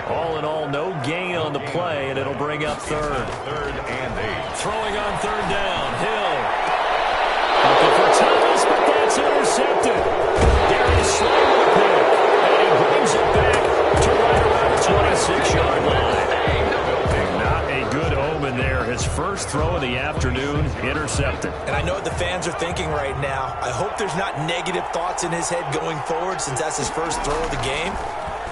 All in all, no gain on the play, and it'll bring up 3rd. 3rd and 8. Throwing on 3rd down. Hill. Looking for Thomas, but that's intercepted. Darius Slay with a pick. And he brings it back to right around the 26-yard line. Not a good omen there. His first throw of the afternoon, intercepted. And I know what the fans are thinking right now. I hope there's not negative thoughts in his head going forward since that's his first throw of the game.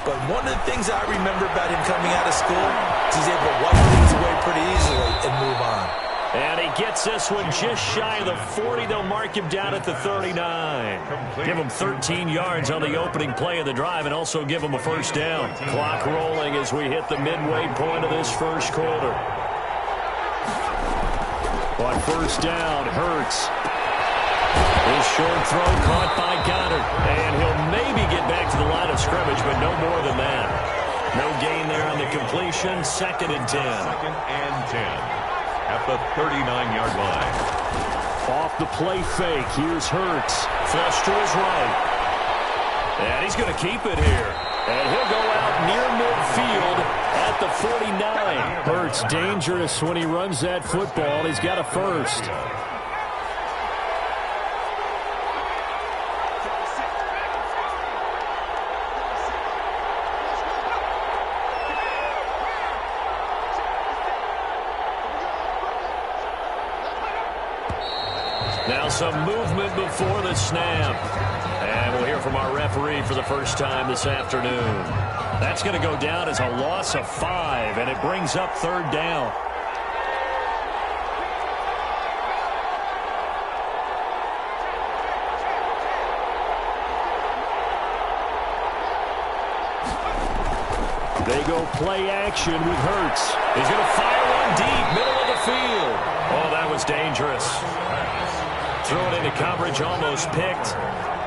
But one of the things I remember about him coming out of school is he's able to wipe things away pretty easily and move on. And he gets this one just shy of the 40. They'll mark him down at the 39. Give him 13 yards on the opening play of the drive and also give him a first down. Clock rolling as we hit the midway point of this first quarter. On first down, Hurts. His short throw caught by Goddard. And he'll maybe get back to the line of scrimmage, but no more than that. No gain there on the completion. 2nd and 10. 2nd and 10. At the 39-yard line. Off the play fake. Here's Hurts. Flush to his right. And he's going to keep it here. And he'll go out near midfield at the 49. Hurts dangerous when he runs that football. He's got a first. Now some movement before the snap. And we'll hear from our referee for the first time this afternoon. That's going to go down as a loss of 5, and it brings up third down. They go play action with Hurts. He's going to fire one deep, middle of the field. Oh, that was dangerous. Throw it into coverage, almost picked.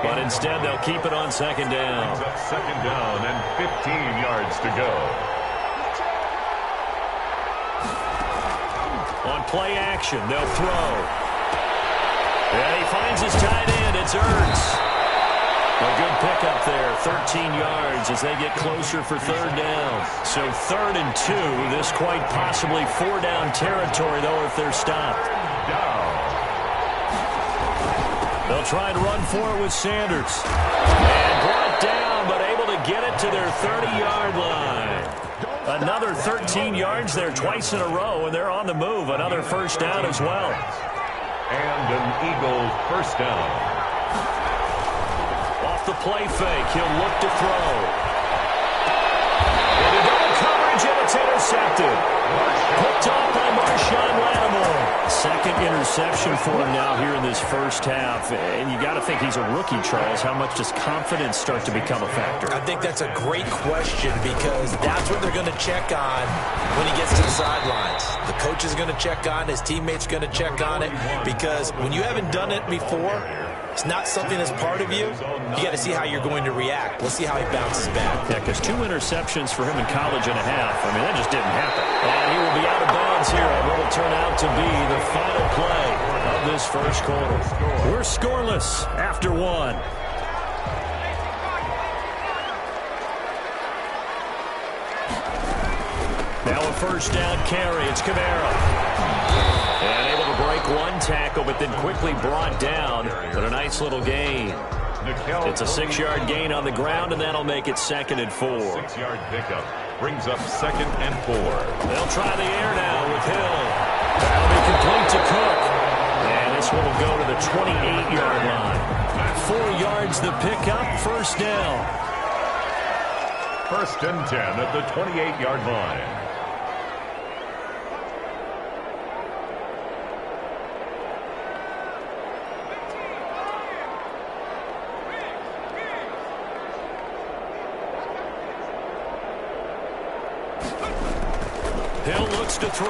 But instead, they'll keep it on second down. Second down and 15 yards to go. On play action, they'll throw. And he finds his tight end. It's Hurts. A good pickup there, 13 yards as they get closer for third down. So 3rd and 2, this quite possibly 4-down territory, though, if they're stopped. They'll try and run for it with Sanders. And brought down, but able to get it to their 30-yard line. Another 13 yards there twice in a row, and they're on the move. Another first down as well. And an Eagles first down. The play fake. He'll look to throw. Into double coverage, and it's intercepted. Picked off by Marshawn Lattimore. Second interception for him now here in this first half. And you got to think he's a rookie, Charles. How much does confidence start to become a factor? I think that's a great question because that's what they're going to check on when he gets to the sidelines. The coach is going to check on, his teammates are going to check on it because when you haven't done it before, it's not something that's part of you. You got to see how you're going to react. We'll see how he bounces back. Yeah, because 2 interceptions for him in college and a half. I mean, that just didn't happen. And he will be out of bounds here on what will turn out to be the final play of this first quarter. We're scoreless after 1. Now a first down carry. It's Kamara. And able to break one tackle, but then quickly brought down. But a nice little gain. It's a 6-yard gain on the ground, and that'll make it 2nd and 4. 6-yard pickup brings up 2nd and 4. They'll try the air now with Hill. That'll be complete to Cook. And this one will go to the 28-yard line. 4 yards the pickup, first down. 1st and 10 at the 28-yard line. Hill looks to throw.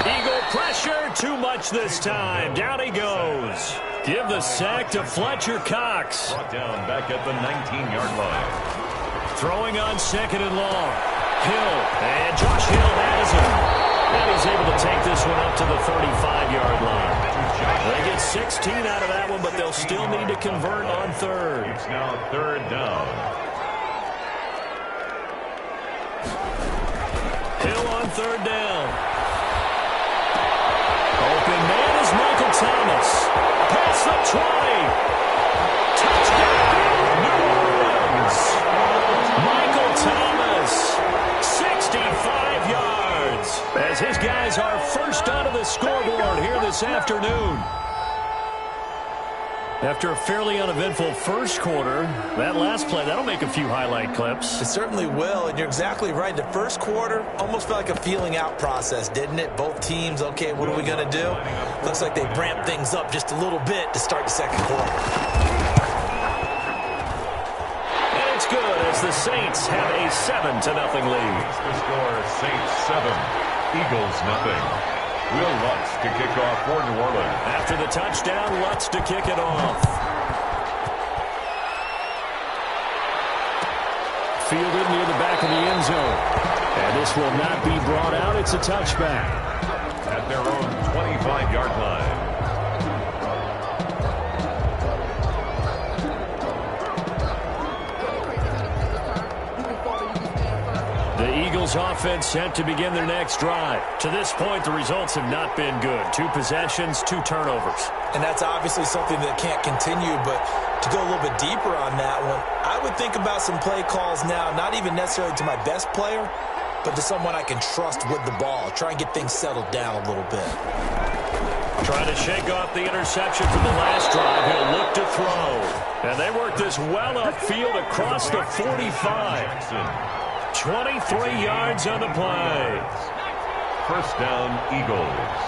Eagle pressure, too much this time. Down he goes. Give the sack to Fletcher Cox. Brought down back at the 19-yard line. Throwing on 2nd and long. Hill, and Josh Hill has him. And he's able to take this one up to the 35-yard line. They get 16 out of that one, but they'll still need to convert on 3rd. It's now 3rd down. Hill on 3rd down. Open man is Michael Thomas. Past the 20. Touchdown, New Orleans. Michael Thomas, 65 yards. As his guys are first onto the scoreboard here this afternoon. After a fairly uneventful first quarter, that last play, that'll make a few highlight clips. It certainly will, and you're exactly right. The first quarter almost felt like a feeling out process, didn't it? Both teams, okay, what are we going to do? Looks like they ramped things up just a little bit to start the second quarter. And it's good as the Saints have a 7-0 lead. The score, Saints 7, Eagles nothing. Will Lutz to kick off for New Orleans. After the touchdown, Lutz to kick it off. Fielded near the back of the end zone. And this will not be brought out. It's a touchback. At their own 25-yard line. The Eagles offense set to begin their next drive. To this point, the results have not been good. 2 possessions, 2 turnovers. And that's obviously something that can't continue, but to go a little bit deeper on that one, I would think about some play calls now, not even necessarily to my best player, but to someone I can trust with the ball. Try and get things settled down a little bit. Trying to shake off the interception from the last drive. He'll look to throw. And they work this well upfield across the 45. 23 yards on the play. First down, Eagles.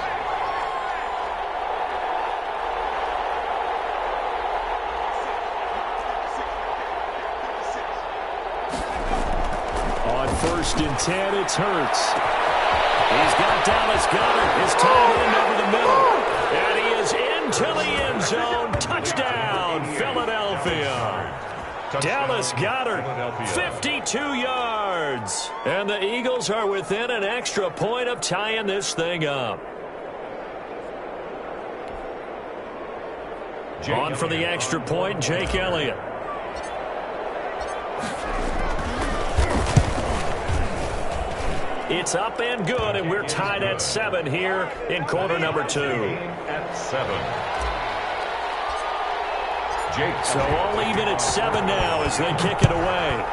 On 1st and 10, it's Hurts. He's got Dallas Goedert. His tight end over the middle. And he is into the end zone. Touchdown, Philadelphia. Dallas Goedert, 52 yards. And the Eagles are within an extra point of tying this thing up. On for the extra point, Jake Elliott. It's up and good, and we're tied at 7 here in quarter number 2. At 7. So all even at 7 now as they kick it away.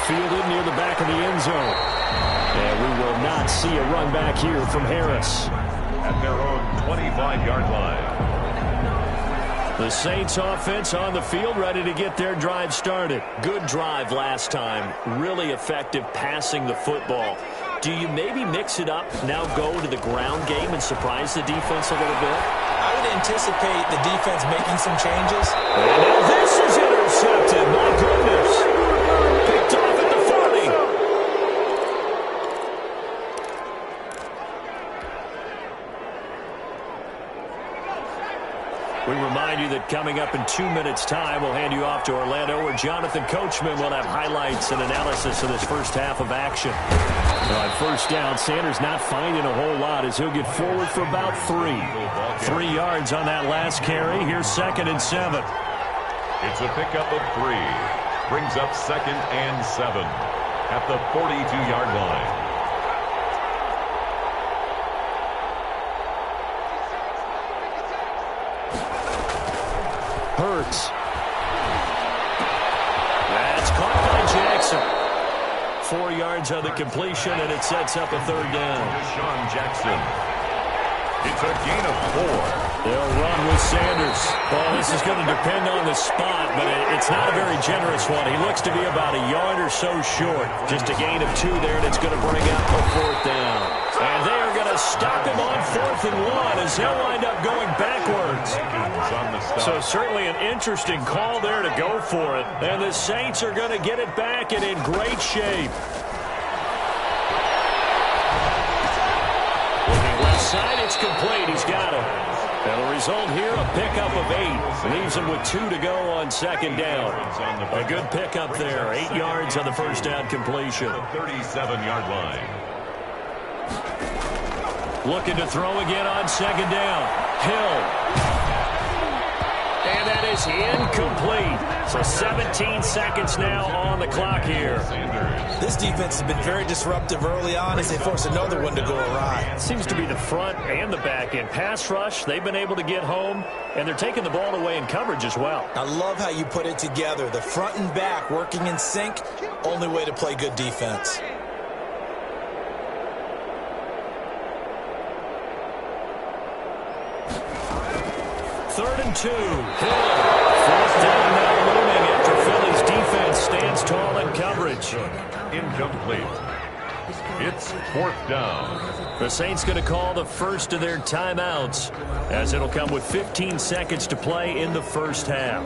Fielded near the back of the end zone. And we will not see a run back here from Harris. At their own 25-yard line. The Saints offense on the field, ready to get their drive started. Good drive last time. Really effective passing the football. Do you maybe mix it up, now go to the ground game and surprise the defense a little bit? I would anticipate the defense making some changes. And now this is intercepted. My goodness. Picked off at the 40. We remind you that coming up in 2 minutes' time, we'll hand you off to Orlando, where Jonathan Coachman will have highlights and analysis of this first half of action. Now on first down, Sanders not finding a whole lot as he'll get forward for about 3. 3 yards on that last carry. Here's 2nd and 7. It's a pickup of 3. Brings up 2nd and 7 at the 42-yard line. Hurts. That's caught by Jackson. 4 yards on the completion, and it sets up a 3rd down. Deshaun Jackson. It's a gain of 4. They'll run with Sanders. Well, this is going to depend on the spot, but it's not a very generous one. He looks to be about a yard or so short. Just a gain of 2 there, and it's going to bring up a 4th down. And they are going to stop him on 4th and 1 as he'll wind up going backwards. So certainly an interesting call there to go for it. And the Saints are going to get it back and in great shape. Looking left side, it's complete. He's got it. And the result here, a pickup of 8. Leaves him with 2 to go on 2nd down. A good pickup there. 8 yards on the first down completion. 37-yard line. Looking to throw again on 2nd down. Hill. And that is incomplete. So 17 seconds now on the clock here. This defense has been very disruptive early on as they force another one to go awry. Seems to be the front and the back end. Pass rush, they've been able to get home, and they're taking the ball away in coverage as well. I love how you put it together. The front and back working in sync, only way to play good defense. Third and 2. Hill. 4th down now looming after Philly's defense stands tall in coverage. Incomplete. It's 4th down. The Saints going to call the first of their timeouts as it'll come with 15 seconds to play in the first half.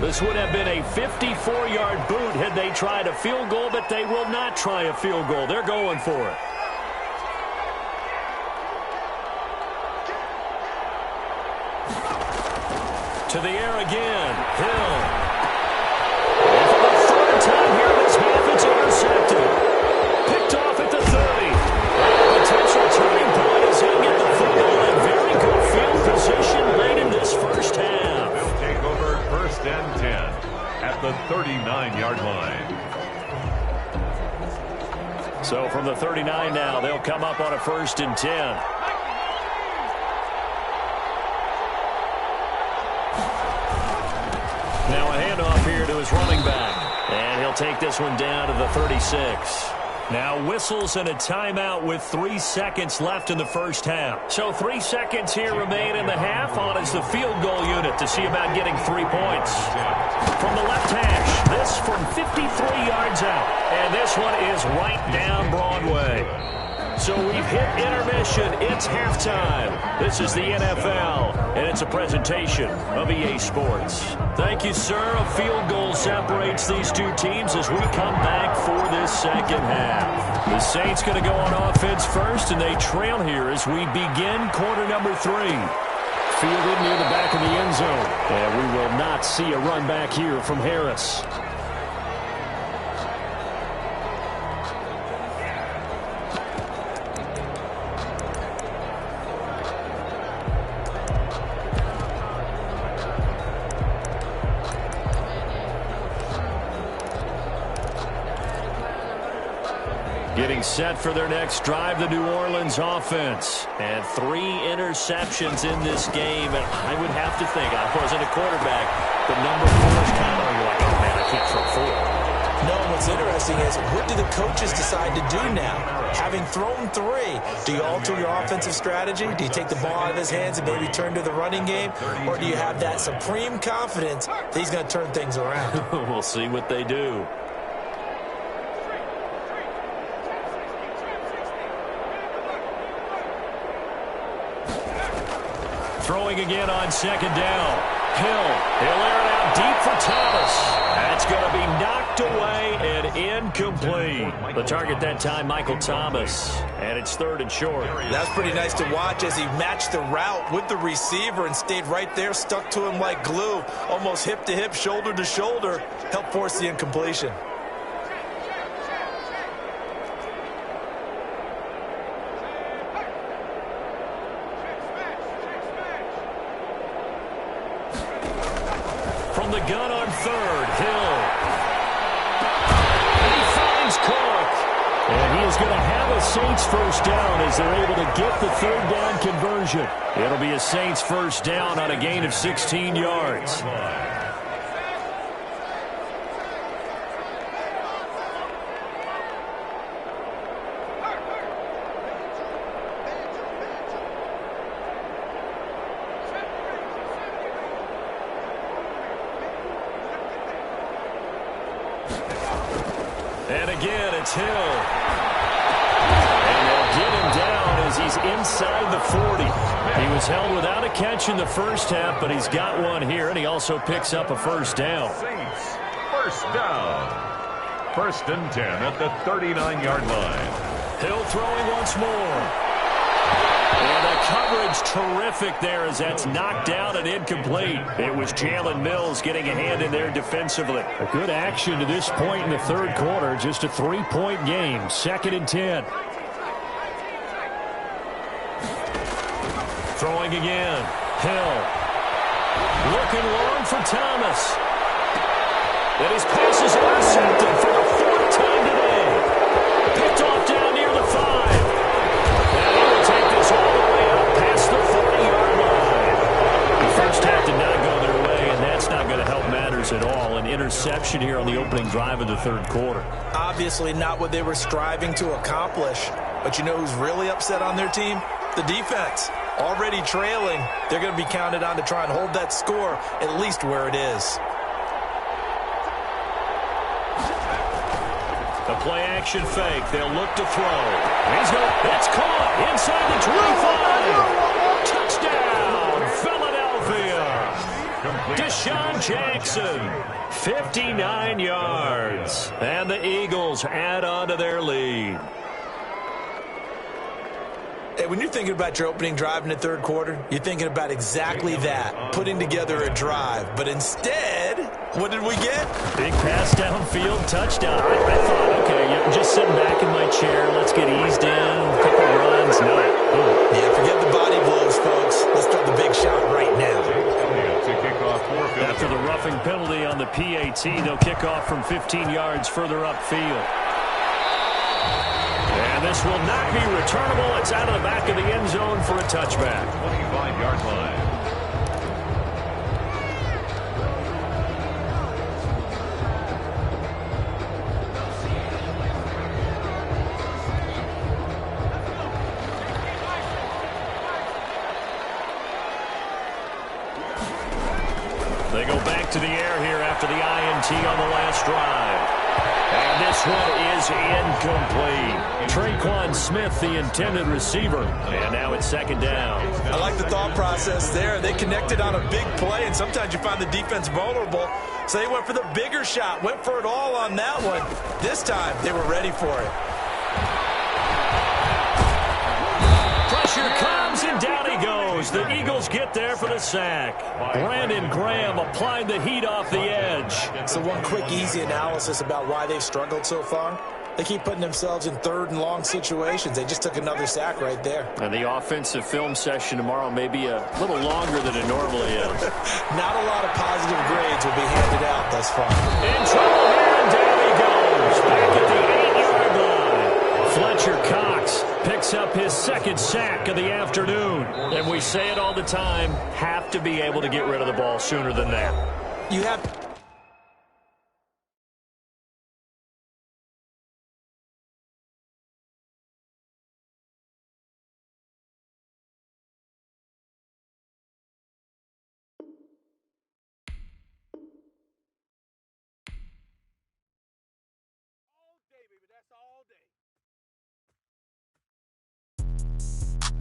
This would have been a 54-yard boot had they tried a field goal, but they will not try a field goal. They're going for it. To the air again. Hill. And for the 3rd time here in this half, it's intercepted. Picked off at the 30. Potential turning point as he'll get the football in very good field position late in this first half. They'll take over 1st and 10 at the 39-yard line. So So from the 39 now, they'll come up on a 1st and 10. Now a handoff here to his running back. And he'll take this one down to the 36. Now whistles and a timeout with 3 seconds left in the first half. So 3 seconds here remain in the half. On is the field goal unit to see about getting 3 points. From the left hash, this from 53 yards out. And this one is right down Broadway. So we've hit intermission. It's halftime. This is the NFL, and it's a presentation of EA Sports. Thank you, sir. A field goal separates these two teams as we come back for this second half. The Saints going to go on offense first, and they trail here as we begin quarter number 3. Fielded near the back of the end zone. And we will not see a run back here from Harris. Getting set for their next drive, the New Orleans offense. And 3 interceptions in this game. And I would have to think, I wasn't a quarterback, but number 4 is kind of like, oh man, I can't throw 4. No, what's interesting is, what do the coaches decide to do now? Having thrown 3, do you alter your offensive strategy? Do you take the ball out of his hands and maybe turn to the running game? Or do you have that supreme confidence that he's going to turn things around? We'll see what they do. Throwing again on 2nd down. Hill. He'll air it out deep for Thomas. That's going to be knocked away and incomplete. The target that time, Michael Thomas. And it's 3rd and short. That's pretty nice to watch as he matched the route with the receiver and stayed right there, stuck to him like glue. Almost hip to hip, shoulder to shoulder. Helped force the incompletion. The gun on 3rd, Hill. And he finds Cook. And he is going to have a Saints first down as they're able to get the 3rd down conversion. It'll be a Saints first down on a gain of 16 yards. And again, it's Hill. And they'll get him down as he's inside the 40. He was held without a catch in the first half, but he's got one here, and he also picks up a first down. Saints, first down. 1st and 10 at the 39-yard line. Hill throwing once more. And the coverage terrific there as that's knocked down and incomplete. It was Jalen Mills getting a hand in there defensively. A good action to this point in the 3rd quarter. Just a 3-point game. 2nd and 10. Throwing again. Hill. Looking long for Thomas. And his pass is intercepted for the 4th time today. Picked off down near the 5. And he will take this all the way up past the 40-yard line. The first half did not go their way, and that's not going to help matters at all. An interception here on the opening drive of the 3rd quarter. Obviously not what they were striving to accomplish. But you know who's really upset on their team? The defense. Already trailing, they're going to be counted on to try and hold that score at least where it is. The play-action fake. They'll look to throw. It's caught inside the 25. Touchdown, Philadelphia. Deshaun Jackson, 59 yards. And the Eagles add on to their lead. Hey, when you're thinking about your opening drive in the 3rd quarter, you're thinking about exactly that, putting together a drive. But instead, what did we get? Big pass downfield, touchdown. I thought, okay, I'm just sitting back in my chair. Let's get eased in, a couple runs. No. Yeah, forget the body blows, folks. Let's throw the big shot right now. After the roughing penalty on the PAT, they'll kick off from 15 yards further upfield. And this will not be returnable. It's out of the back of the end zone for a touchback. 25-yard line. They go back to the air here after the INT on the last drive. And this one is incomplete. Traquan Smith, the intended receiver. And now it's second down. I like the thought process there. They connected on a big play, and sometimes you find the defense vulnerable. So they went for the bigger shot, went for it all on that one. This time, they were ready for it. Pressure comes, and down he goes. The Eagles get there for the sack. Brandon Graham applied the heat off the edge. So one quick, easy analysis about why they've struggled so far. They keep putting themselves in third and long situations. They just took another sack right there. And the offensive film session tomorrow may be a little longer than it normally is. Not a lot of positive grades will be handed out thus far. In trouble here, and down he goes. Back at the 8-yard line. Fletcher Cox picks up his second sack of the afternoon. And we say it all the time, have to be able to get rid of the ball sooner than that. You have...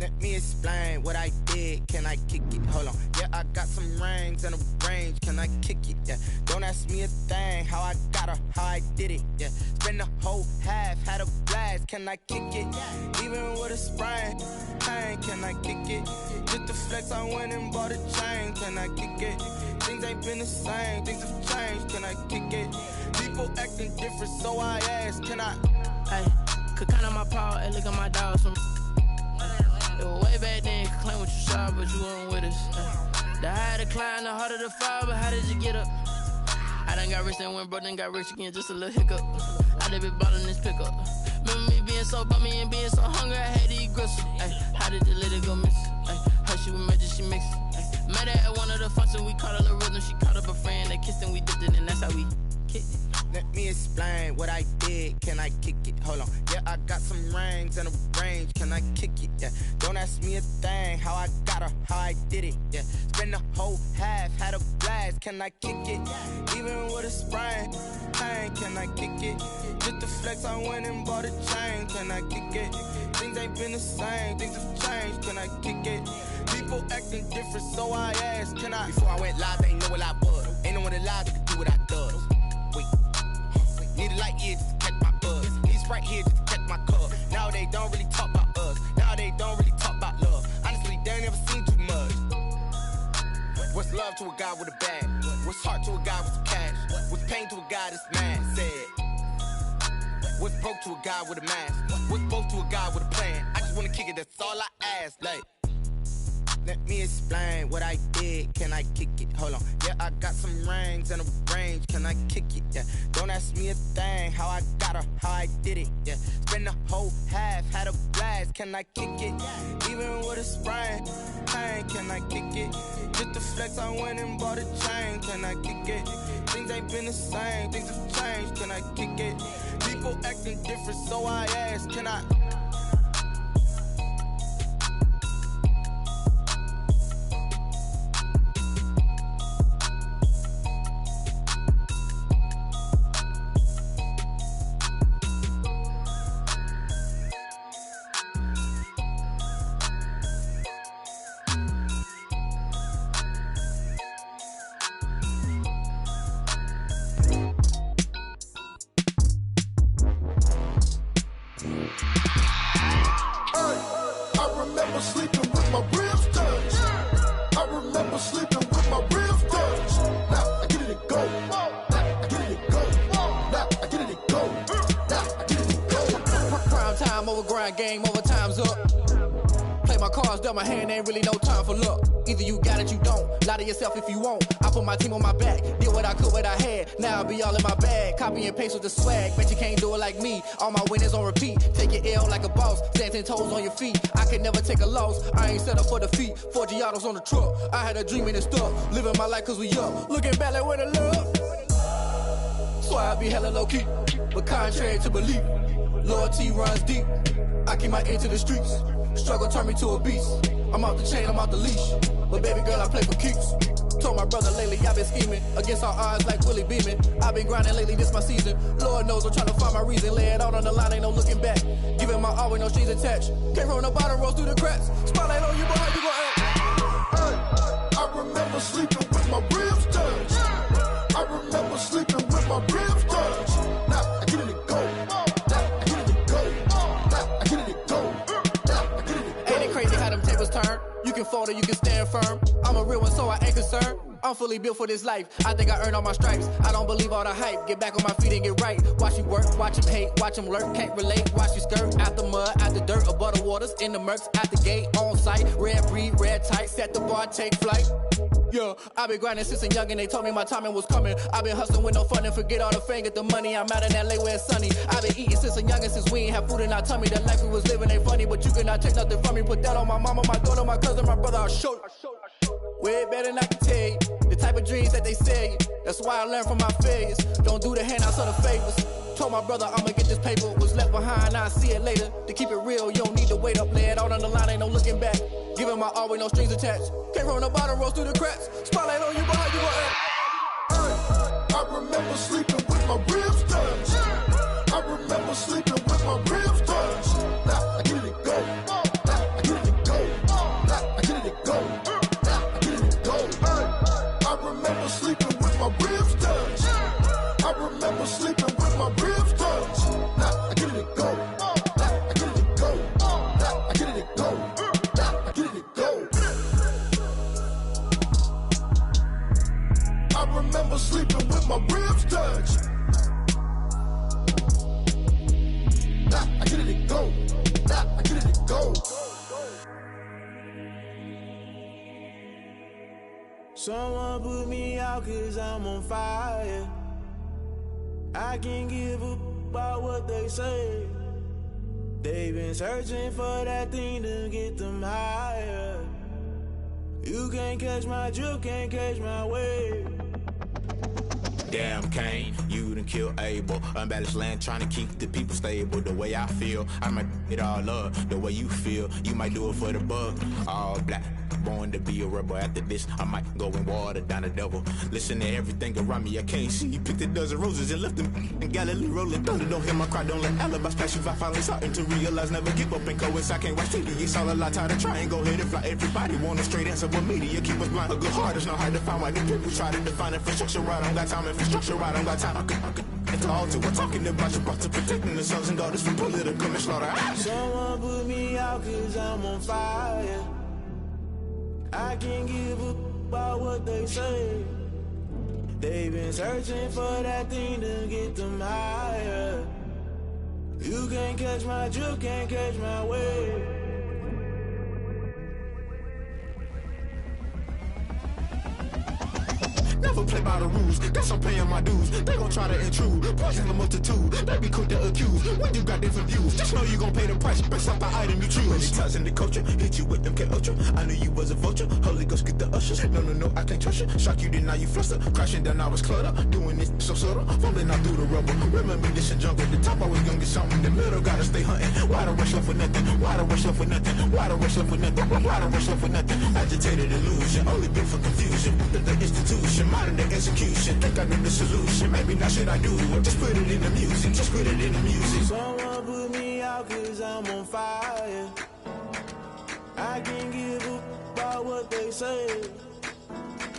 Let me explain what I did. Can I kick it? Hold on. Yeah, I got some rings and a range. Can I kick it? Yeah. Don't ask me a thing. How I got her, how I did it. Yeah. Spend the whole half, had a blast. Can I kick it? Even with a sprain. Pain, can I kick it? Just the flex, I went and bought a chain. Can I kick it? Things ain't been the same. Things have changed. Can I kick it? People acting different, so I ask. Can I? Hey, could count on my power and look at my dogs from. It was way back then, could claim what you saw, but you weren't with us. The higher the climb, the harder the fall, but how did you get up? I done got rich and went broke, then got rich again, just a little hiccup. I done been ballin' this pickup. Remember me being so bummy and being so hungry, I had to eat gristle. How did the lady go miss? Her she was magic, she mixed. Met her at one of the functions, we caught her the rhythm, she caught up a friend, they kissed and we dipped it, and that's how we kicked it. Let me explain what I did. Can I kick it? Hold on. Yeah, I got some rings and a range. Can I kick it? Yeah. Don't ask me a thing. How I got her, how I did it. Yeah. Spend the whole half, had a blast. Can I kick it? Even with a sprain. Pain, can I kick it? Just the flex, I went and bought a chain. Can I kick it? Things ain't been the same. Things have changed. Can I kick it? People acting different, so I asked. Can I? Before I went live, they ain't know what I was. Ain't no one alive that could do what I does. Wait. Need a light here just to catch my buzz. He's right here just to catch my cup. Now they don't really talk about us. Now they don't really talk about love. Honestly, they ain't never seen too much. What's love to a guy with a bag? What's heart to a guy with some cash? What's pain to a guy that's mad? Said. What's broke to a guy with a mask? What's both to a guy with a plan? I just wanna kick it, that's all I ask. Like. Let me explain what I did. Can I kick it? Hold on. Yeah, I got some rings and a range. Can I kick it? Yeah. Don't ask me a thing. How I got her, how I did it. Yeah. Spend the whole half, had a blast. Can I kick it? Even with a sprain. Pain, can I kick it? Just the flex, I went and bought a chain. Can I kick it? Things ain't been the same. Things have changed. Can I kick it? People acting different, so I ask. Can I? dealt my hand, ain't really no time for luck. Either you got it, you don't. Lie to yourself if you won't. I put my team on my back, did what I could, what I had. Now I be all in my bag, copy and paste with the swag. Bet you can't do it like me. All my winners on repeat. Take your L like a boss, stand 10 toes on your feet. I can never take a loss. I ain't set up for defeat. 4 Giottos on the truck. I had a dream and it's stuck. Living my life cause we up. Looking back like where the love. So I be hella low key, but contrary to belief, loyalty runs deep. I keep my ear to the streets. Struggle turn me to a beast. I'm off the chain, I'm off the leash. But baby girl, I play for keeps. Told my brother lately, I've been scheming against all odds like Willie Beeman. I've been grinding lately, this my season. Lord knows I'm trying to find my reason. Lay it out on the line, ain't no looking back. Giving my all with no strings attached. Came from the bottom, rose through the cracks. Spotlight on you, boy, how you gon' act? I remember sleeping with my ribs touched. I remember sleeping with my ribs touched. Now I get it to go. Now I get it to go. Now I get it to go. Now I get it to go. Ain't it crazy how them tables turn? You can fold or you can stand firm. I'm a real one, so I ain't concerned. I'm fully built for this life. I think I earned all my stripes. I don't believe all the hype. Get back on my feet and get right. Watch you work, watch him hate, watch him lurk. Can't relate, watch you skirt. Out the mud, out the dirt, above the waters, in the murks, at the gate, on site. Red breed, red tight, set the bar, take flight. Yeah, I been grinding since a youngin', they told me my timing was coming. I been hustling with no fun and forget all the fame, get the money. I'm out in LA where it's sunny. I been eating since a youngin', since we ain't have food in our tummy. The life we was living ain't funny, but you cannot take nothing from me. Put that on my mama, my daughter, my cousin, my brother, I'll show you. Way better than I can tell you. The type of dreams that they sell you. That's why I learned from my failures. Don't do the handouts or the favors. Told my brother I'ma get this paper. Was left behind, I'll see it later. To keep it real, you don't need to wait up. Lay it out on the line, ain't no looking back. Giving my all with no strings attached. Came from the bottom, rose through the cracks. Spotlight on you, boy, how you gon' act? I remember sleeping with my ribs touched. I remember sleeping with my ribs touched. Now I get it to go. Now I get it to go. Now I get it to go. Now I get it to go. I remember sleeping with my ribs touched. I remember sleeping with my ribs touched. Now I get it to go. Now I get it to go. Now I get it to go. Now I get it to go. I remember sleeping with my ribs touched. Now I get it to go. Now I get it to go. Someone put me out cause I'm on fire. I can't give a about what they say. They've been searching for that thing to get them higher. You can't catch my drift, can't catch my wave. Damn Kane, you done killed Abel. Unbalanced land trying to keep the people stable. The way I feel, I might it all up. The way you feel, you might do it for the bug. All black, born to be a rebel. After this, I might go and water down the devil. Listen to everything around me, I can't see. Picked a dozen roses and left them in Galilee rolling thunder. Don't hear my cry, don't let alibis pass you. I finally starting to realize, never give up and coincide. I can't watch TV, it's all a lot. Tired of trying, go ahead and fly. Everybody want a straight answer, but media keep us blind. A good heart is not hard to find. Why the people try to define infrastructure right? I don't got time. Infrastructure right, I don't got time. I could it's all to. We're talking about your brother, protecting the sons and daughters from political manslaughter. Someone put me out cause I'm on fire. I can't give a about what they say. They've been searching for that thing to get them higher. You can't catch my drift, can't catch my wave. Never play by the rules, guess I'm paying my dues. They gon' try to intrude, poison the multitude. They be quick to accuse, when you got different views. Just know you gon' pay the price, based off the item you choose. When it ties in the culture, hit you with MK Ultra. I knew you was a vulture, Holy Ghost get the ushers. No, I can't trust you. Shock you, then now you fluster. Crashing down, I was clutter. Doing this so subtle, fumbling out through the rubble. Remember this in jungle, the top I was gonna get something. In the middle, gotta stay hunting. Why the rush left with nothing? Why the rush left with nothing? Why the rush left with nothing? Why the rush left with nothing? Agitated illusion, only built for confusion. The institution, modern day execution. Think I know the solution. Maybe not should I do it? Just put it in the music. Just put it in the music. Someone put me out cause I'm on fire. I can't give a about what they say.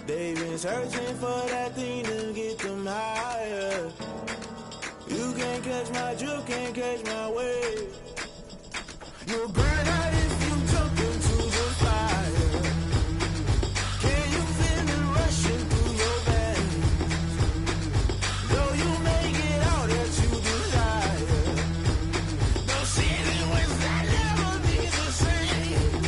They've been searching for that thing to get them higher. You can't catch my drift, can't catch my wave. You'll burn out if you jump into the fire. Can you feel it rushing through your veins? Though you make it all that you desire. No sin in West, I'll never be the same.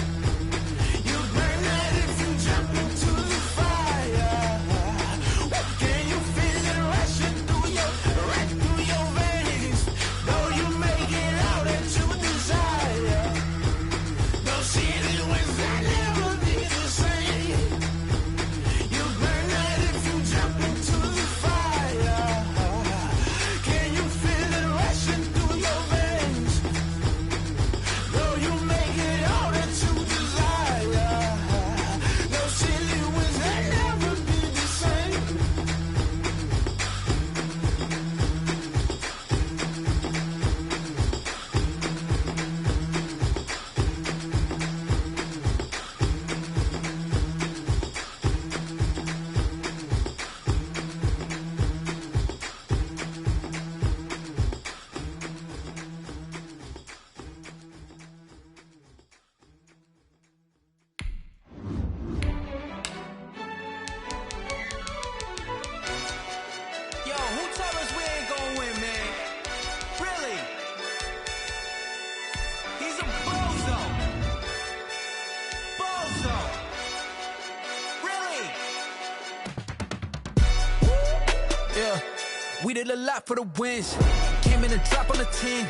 We did a lot for the wins. Came in and dropped on the 10.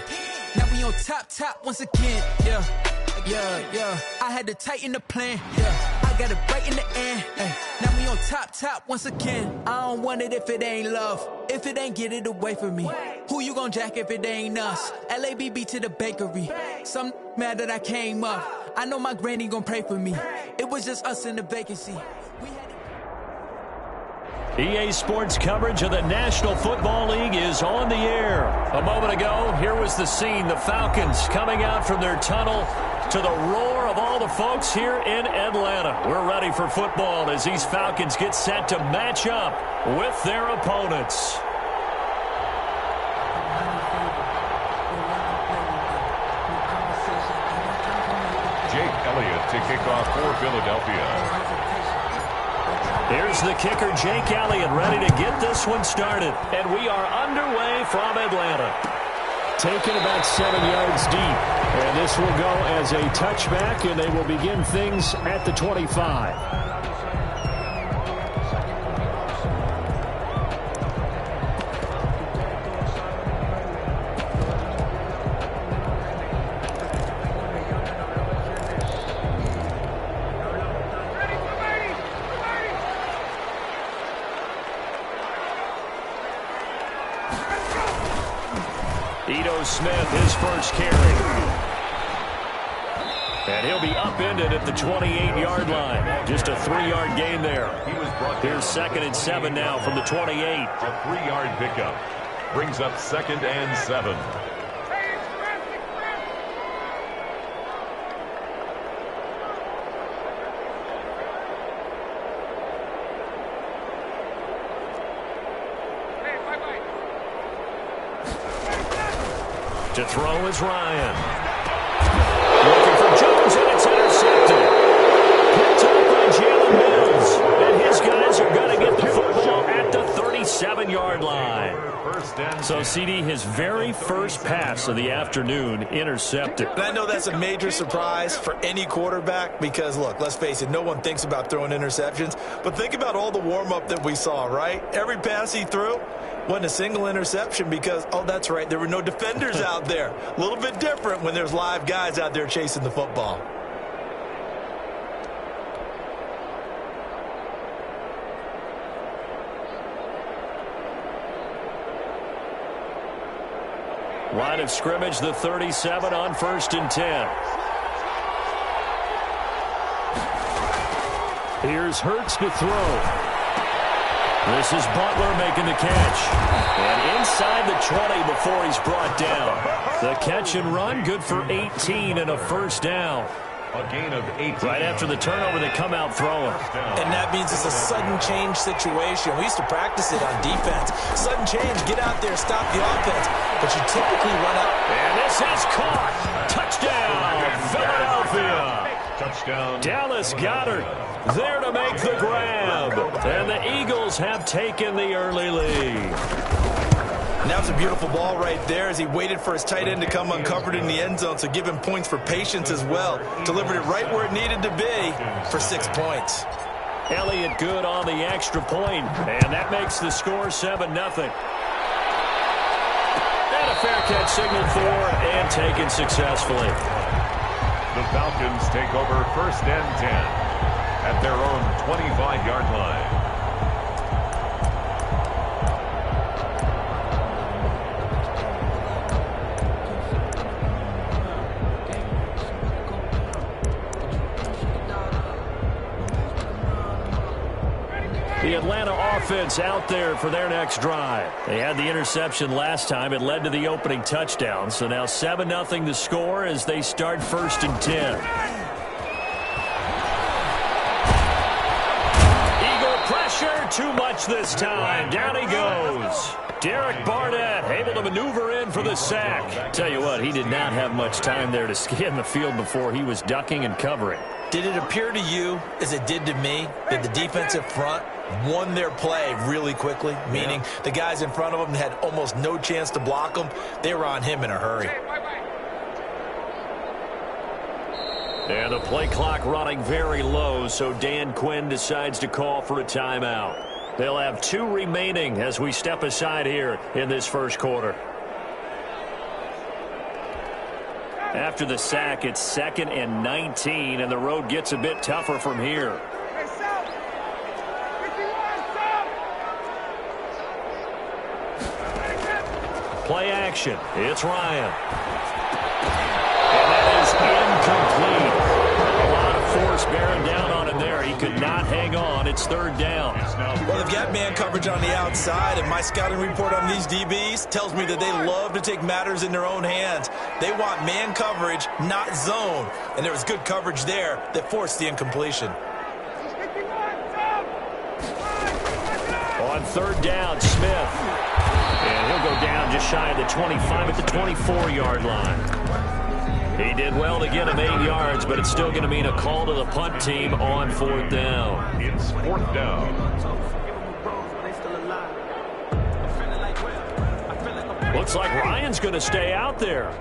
Now we on top once again. Yeah. I had to tighten the plan. Yeah. I got it right in the end. Now we on top once again. I don't want it if it ain't love. If it ain't, get it away from me. Who you gon' jack if it ain't us? LABB to the bakery. Some mad that I came up. I know my granny gon' pray for me. It was just us in the vacancy. EA Sports coverage of the National Football League is on the air. A moment ago, here was the scene. The Falcons coming out from their tunnel to the roar of all the folks here in Atlanta. We're ready for football as these Falcons get set to match up with their opponents. Jake Elliott to kick off for Philadelphia. Here's the kicker, Jake Elliott, ready to get this one started. And we are underway from Atlanta. Taken about 7 yards deep. And this will go as a touchback, and they will begin things at the 25. Smith, his first carry. And he'll be upended at the 28-yard line. Just a 3-yard gain there. Here's 2nd and 7 now from the 28. A 3-yard pickup. Brings up 2nd and 7. To throw is Ryan. Looking for Jones, and it's intercepted. Picked up by Jalen Mills. And his guys are going to get the football at the 37-yard line. So, CD, his very first pass of the afternoon intercepted. And I know that's a major surprise for any quarterback because, look, let's face it, no one thinks about throwing interceptions. But think about all the warm-up that we saw, right? Every pass he threw wasn't a single interception because, oh, that's right, there were no defenders out there. A little bit different when there's live guys out there chasing the football. Line of scrimmage, the 37 on 1st and 10. Here's Hurts to throw. This is Butler making the catch. And inside the 20 before he's brought down. The catch and run, good for 18 and a first down. A gain of 18. Right after the turnover, they come out throwing. And that means it's a sudden change situation. We used to practice it on defense. Sudden change, get out there, stop the offense. But you typically run out. And this is caught. Touchdown, Philadelphia. Touchdown. Dallas Goedert there to make the grab. And the Eagles have taken the early lead. And that was a beautiful ball right there as he waited for his tight end to come uncovered in the end zone, so give him points for patience as well. Delivered it right where it needed to be for 6 points. Elliott good on the extra point, and that makes the score 7-0. And a fair catch signaled for and taken successfully. The Falcons take over 1st and 10 at their own 25-yard line. The Atlanta offense out there for their next drive. They had the interception last time. It led to the opening touchdown. So now 7-0 the score as they start 1st and 10. Eagle pressure, too much this time. Down he goes. Derek Barnett able to maneuver in for the sack. Tell you what, he did not have much time there to scan the field before he was ducking and covering. Did it appear to you, as it did to me, that the defensive front won their play really quickly? Meaning the guys in front of them had almost no chance to block them. They were on him in a hurry. And the play clock running very low, so Dan Quinn decides to call for a timeout. They'll have 2 remaining as we step aside here in this first quarter. After the sack, it's 2nd and 19, and the road gets a bit tougher from here. Play action. It's Ryan. And that is incomplete. A lot of force bearing down on him there. He could not hang on. It's 3rd down. Well, they've got man coverage on the outside, and my scouting report on these DBs tells me that they love to take matters in their own hands. They want man coverage, not zone. And there was good coverage there that forced the incompletion. On 3rd down, Smith. And he'll go down just shy of the 25 at the 24-yard line. He did well to get him 8 yards, but it's still going to mean a call to the punt team on 4th down. It's 4th down. Looks like Ryan's going to stay out there.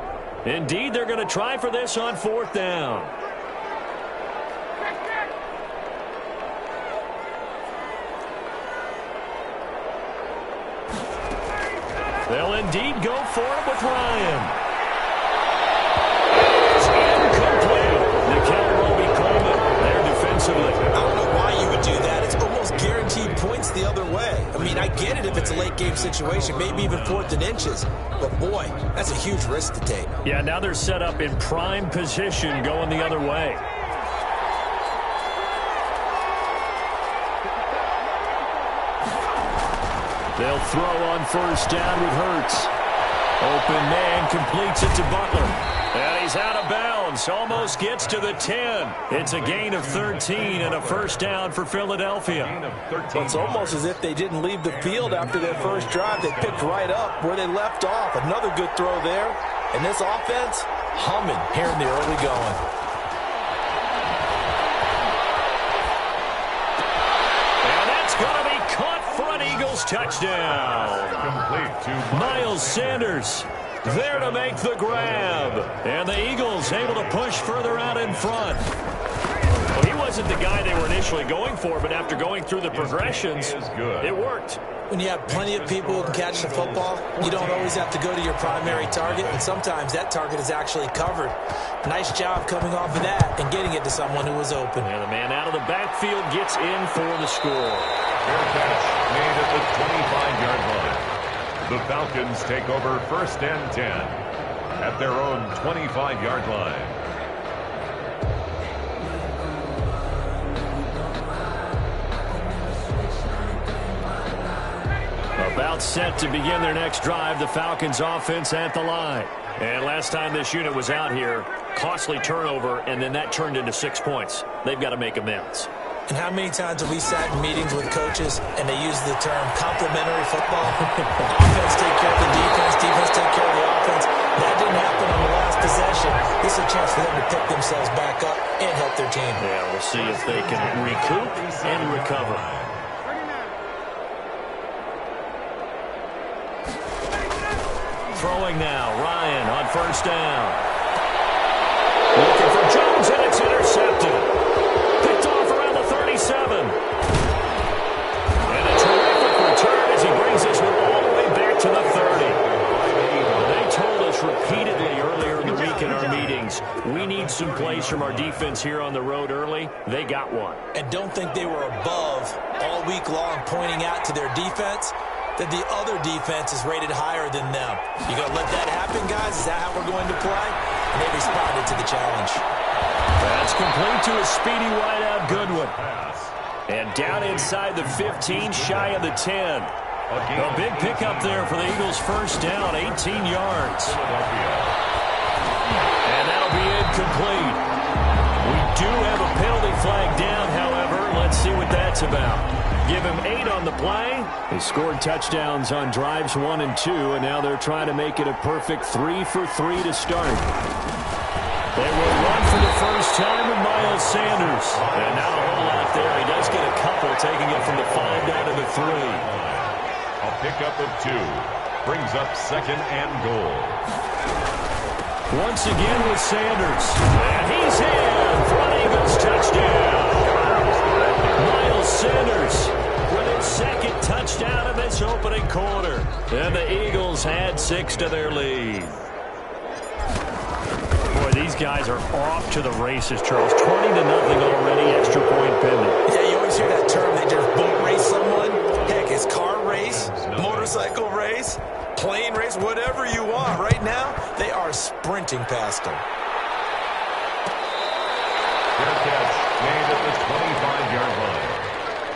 Indeed, they're going to try for this on 4th down. They'll indeed go for it with Ryan. It's incomplete. The counter will be Coleman there defensively. I don't know why you would do that. It's almost guaranteed points the other way. I mean, I get it if it's a late game situation, maybe even 4th and inches. But boy, that's a huge risk to take. Yeah, now they're set up in prime position going the other way. They'll throw on 1st down with Hurts. Open man completes it to Butler. And he's out of bounds. Almost gets to the 10. It's a gain of 13 and a 1st down for Philadelphia. Well, it's almost as if they didn't leave the field after their first drive. They picked right up where they left off. Another good throw there. And this offense, humming here in the early going. And that's going to be caught for an Eagles touchdown. Complete to Miles Sanders there to make the grab. And the Eagles able to push further out in front. Well, he wasn't the guy they were initially going for, but after going through the progressions, it worked. When you have plenty of people who can catch the football, you don't always have to go to your primary target, and sometimes that target is actually covered. Nice job coming off of that and getting it to someone who was open. And the man out of the backfield gets in for the score. fair catch made at the 25-yard line. The Falcons take over 1st and 10 at their own 25-yard line. About set to begin their next drive, the Falcons offense at the line. And last time this unit was out here, costly turnover, and then that turned into 6 points. They've got to make amends. And how many times have we sat in meetings with coaches and they use the term complementary football? Offense take care of the defense, defense take care of the offense. That didn't happen on the last possession. This is a chance for them to pick themselves back up and help their team. Yeah, we'll see if they can recoup and recover. Throwing now, Ryan on 1st down. Looking for Jones, and it's intercepted. Picked off around the 37. And a terrific return as he brings this one all the way back to the 30. They told us repeatedly earlier in the week in our meetings, we need some plays from our defense here on the road early. They got one. And don't think they were above all week long pointing out to their defense that the other defense is rated higher than them. You going to let that happen, guys? Is that how we're going to play? And they responded to the challenge. That's complete to a speedy wideout Goodwin. And down inside the 15, shy of the 10. A big pickup there for the Eagles' 1st down, 18 yards. And that'll be incomplete. We do have a penalty flag down, however. Let's see what that's about. Give him 8 on the play. They scored touchdowns on drives 1 and 2, and now they're trying to make it a perfect 3 for 3 to start. They will run for the first time with Miles Sanders. And not a whole lot there. He does get a couple, taking it from the 5 down to the 3. A pickup of 2 brings up 2nd and goal. Once again with Sanders. And he's in for an Eagles touchdown. Miles Sanders with his 2nd opening quarter. And the Eagles add 6 to their lead. Boy, these guys are off to the races, Charles. 20-0 already, extra point pending. Yeah, you always hear that term. They just boat race someone. Heck, it's car race, motorcycle race, plane race, whatever you want. Right now, they are sprinting past them. Fair catch made at the 25-yard line.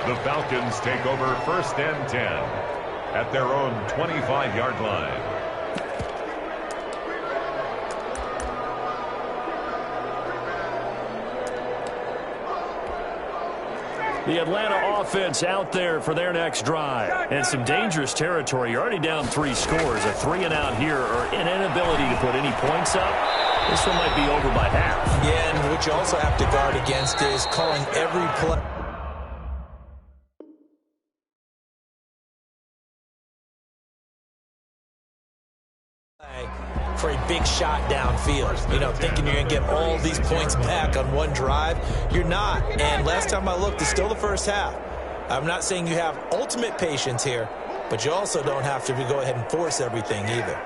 The Falcons take over 1st and 10 at their own 25-yard line. The Atlanta offense out there for their next drive. And some dangerous territory. You're already down 3 scores. A 3-and-out here or an inability to put any points up. This one might be over by half. Yeah, and what you also have to guard against is calling every play. For a big shot downfield. You know, thinking you're going to get all these points back on one drive. You're not. And last time I looked, it's still the first half. I'm not saying you have ultimate patience here, but you also don't have to go ahead and force everything either.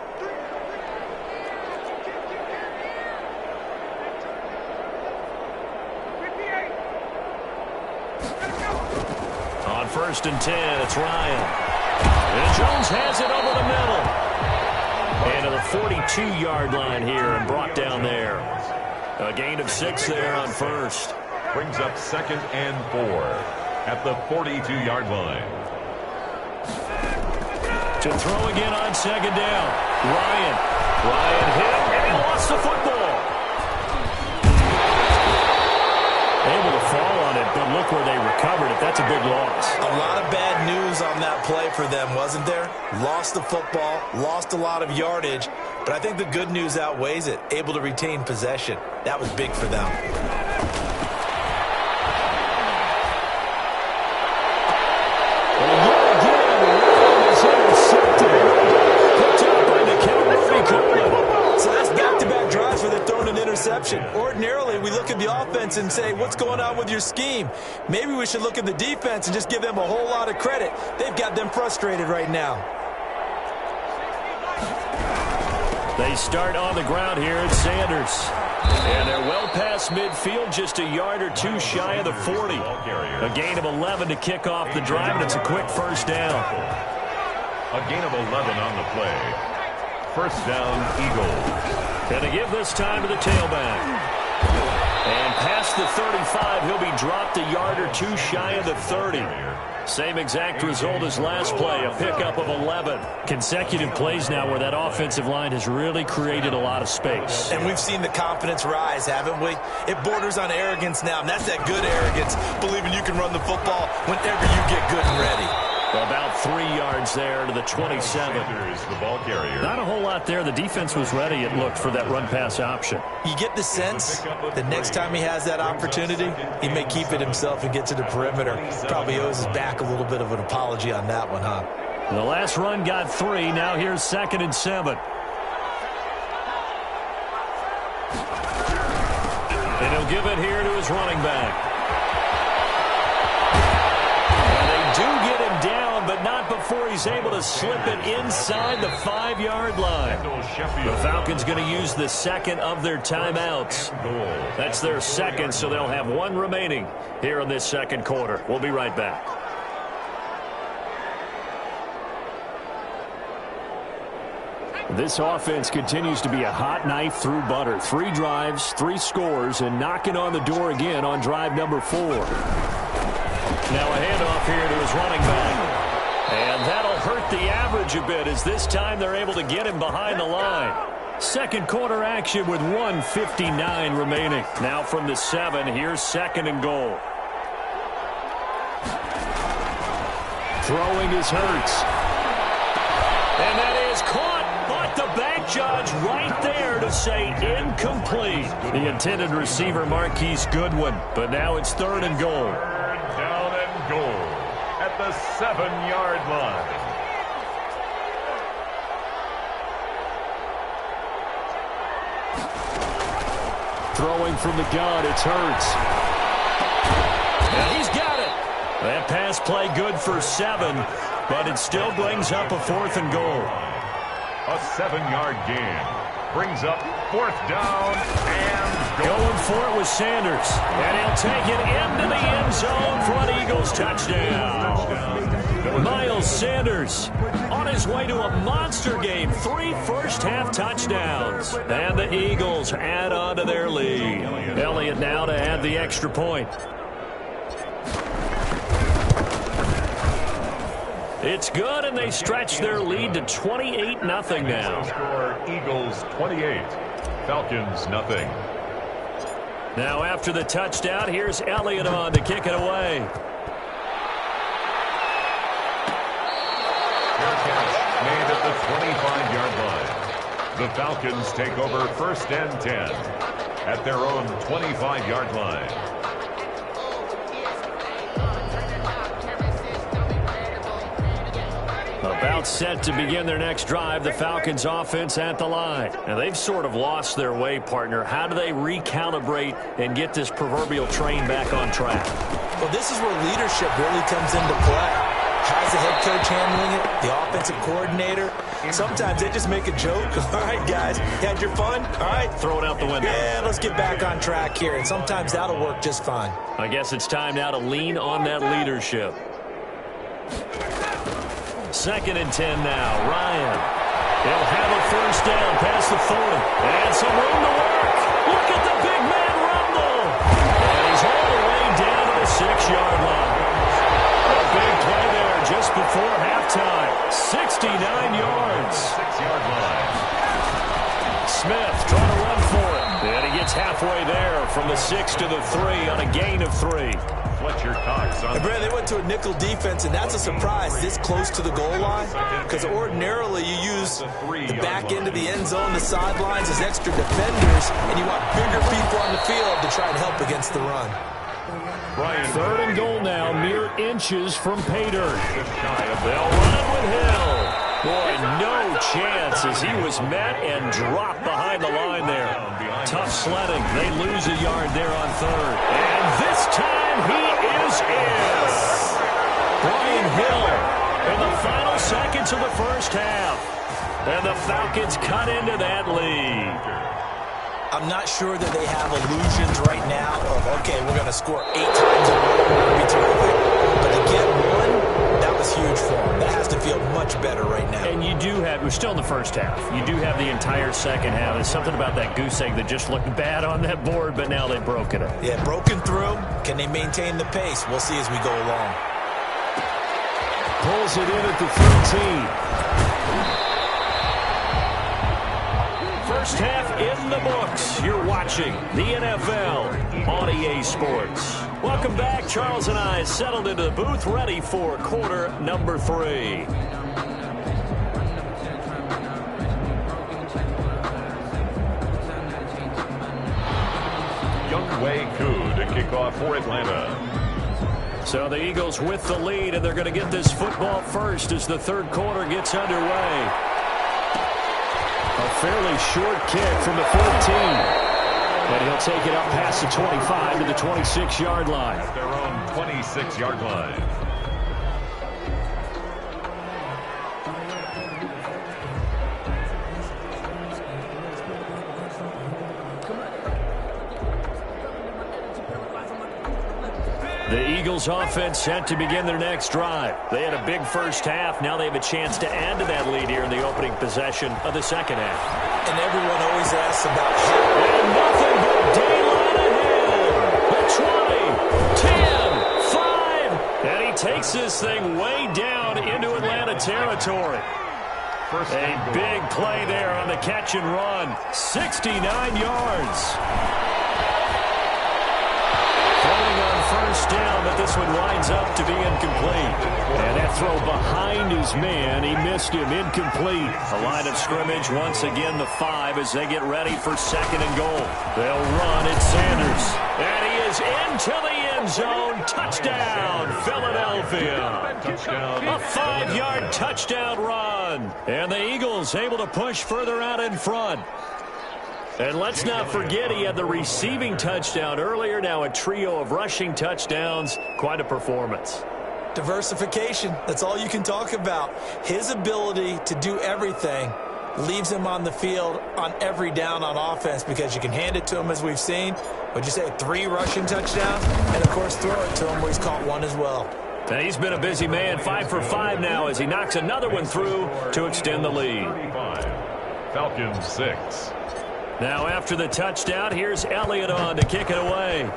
On 1st and 10, it's Ryan. And Jones has it over the middle. And to the 42-yard line here and brought down there. A gain of 6 there on 1st. Brings up 2nd and 4 at the 42-yard line. To throw again on 2nd down. Ryan hit, and he lost the football. Able to fall on it, but look where they recovered it. That's a big loss. A lot of bad news on that play for them, wasn't there? Lost the football, lost a lot of yardage, but I think the good news outweighs it. Able to retain possession. That was big for them. So that's back-to-back drives where they're throwing an interception. Ordinarily, we look at the offense and say, what's going on with your scheme? Maybe we should look at the defense and just give them a whole lot of credit. They've got them frustrated right now. They start on the ground here at Sanders. And they're well past midfield, just a yard or 2 shy of the 40. A gain of 11 to kick off the drive, and it's a quick 1st down. A gain of 11 on the play. 1st down, Eagles. And to give this time to the tailback. And past the 35, he'll be dropped a yard or 2 shy of the 30. Same exact result as last play, a pickup of 11. Consecutive plays now where that offensive line has really created a lot of space. And we've seen the confidence rise, haven't we? It borders on arrogance now, and that's that good arrogance, believing you can run the football whenever you get good and ready. About 3 yards there to the 27. The ball carrier. Not a whole lot there. The defense was ready, it looked, for that run-pass option. You get the sense that next time he has that opportunity, he may keep it himself and get to the perimeter. Probably owes his back a little bit of an apology on that one, huh? The last run got 3. Now here's 2nd and 7. And he'll give it here to his running back. But not before he's able to slip it inside the 5-yard line. The Falcons going to use the 2nd of their timeouts. That's their 2nd, so they'll have 1 remaining here in this 2nd quarter. We'll be right back. This offense continues to be a hot knife through butter. 3 drives, 3 scores, and knocking on the door again on drive number 4. Now a handoff here to his running back. And that'll hurt the average a bit as this time they're able to get him behind the line. 2nd quarter action with 1:59 remaining. Now from the 7, here's 2nd and goal. Throwing is Hurts. And that is caught, but the back judge right there to say incomplete. The intended receiver, Marquise Goodwin, but now it's 3rd and goal. 3rd down and goal at the 7-yard line. Throwing from the gun, it's Hurts. And he's got it. That pass play good for 7, but it still brings up a 4th and goal. A 7-yard gain brings up 4th down and goal. Going for it with Sanders, and he'll take it into the end zone for an Eagles touchdown. Miles Sanders on his way to a monster game. 3 first-half touchdowns. And the Eagles add on to their lead. Elliott now to add the extra point. It's good, and they stretch their lead to 28-0 now. Score Eagles 28, Falcons nothing. Now after the touchdown, here's Elliott on to kick it away. Made at the 25-yard line. The Falcons take over 1st and 10 at their own 25-yard line. About set to begin their next drive, the Falcons offense at the line. And they've sort of lost their way, partner. How do they recalibrate and get this proverbial train back on track? Well, this is where leadership really comes into play. How's the head coach handling it? The offensive coordinator? Sometimes they just make a joke. All right, guys, you had your fun? All right. Throw it out the window. Yeah, let's get back on track here. And sometimes that'll work just fine. I guess it's time now to lean on that leadership. 2nd and 10 now. Ryan. He'll have a first down past the 40. And some room to work. Look at the big man rumble. And he's all the way down to the 6-yard line. A big play there just before halftime. 69 yards. 6-yard line. Smith trying to run for it. And he gets halfway there from the 6 to the 3 on a gain of 3. Fletcher Cox on. And Brad, they went to a nickel defense, and that's a surprise this close to the goal line, because ordinarily you use the back end of the end zone, the sidelines as extra defenders, and you want bigger people on the field to try and help against the run. Brian 3rd and goal now, mere inches from pay dirt. They'll run it with Hill. Boy, no chance as he was met and dropped behind the line there. Tough sledding. They lose a yard there on 3rd. And this time he is in. Brian Hill in the final seconds of the first half. And the Falcons cut into that lead. I'm not sure that they have illusions right now of, okay, we're going to score 8 times in a row, we're going to be terrific. But to get one, that was huge for them. That has to feel much better right now. And you do have, we're still in the first half. You do have the entire second half. There's something about that goose egg that just looked bad on that board, but now they've broken it. Yeah, broken through. Can they maintain the pace? We'll see as we go along. Pulls it in at the 13. First half in the books. You're watching the NFL on EA Sports. Welcome back. Charles and I settled into the booth, ready for quarter number 3. Younghoe Koo to kick off for Atlanta. So the Eagles with the lead, and they're going to get this football first as the 3rd quarter gets underway. A fairly short kick from the 14. And he'll take it up past the 25 to the 26-yard line. At their own 26-yard line. The Eagles offense set to begin their next drive. They had a big first half. Now they have a chance to add to that lead here in the opening possession of the second half. And everyone always asks about how. And nothing but daylight ahead. The 20, 10, 5. And he takes this thing way down into Atlanta territory. A big play there on the catch and run. 69 yards. First down, but this one winds up to be incomplete. And that throw behind his man, he missed him, incomplete. A line of scrimmage, once again the 5 as they get ready for 2nd and goal. They'll run it, Sanders. And he is into the end zone. Touchdown, Philadelphia. Touchdown. A 5-yard touchdown run. And the Eagles able to push further out in front. And let's not forget he had the receiving touchdown earlier. Now a trio of rushing touchdowns. Quite a performance. Diversification, that's all you can talk about. His ability to do everything leaves him on the field on every down on offense because you can hand it to him, as we've seen. Would you say 3 rushing touchdowns? And, of course, throw it to him where he's caught 1 as well. And he's been a busy man, 5 for 5 now as he knocks another one through to extend the lead. 35. Falcons 6. Now after the touchdown, here's Elliott on to kick it away.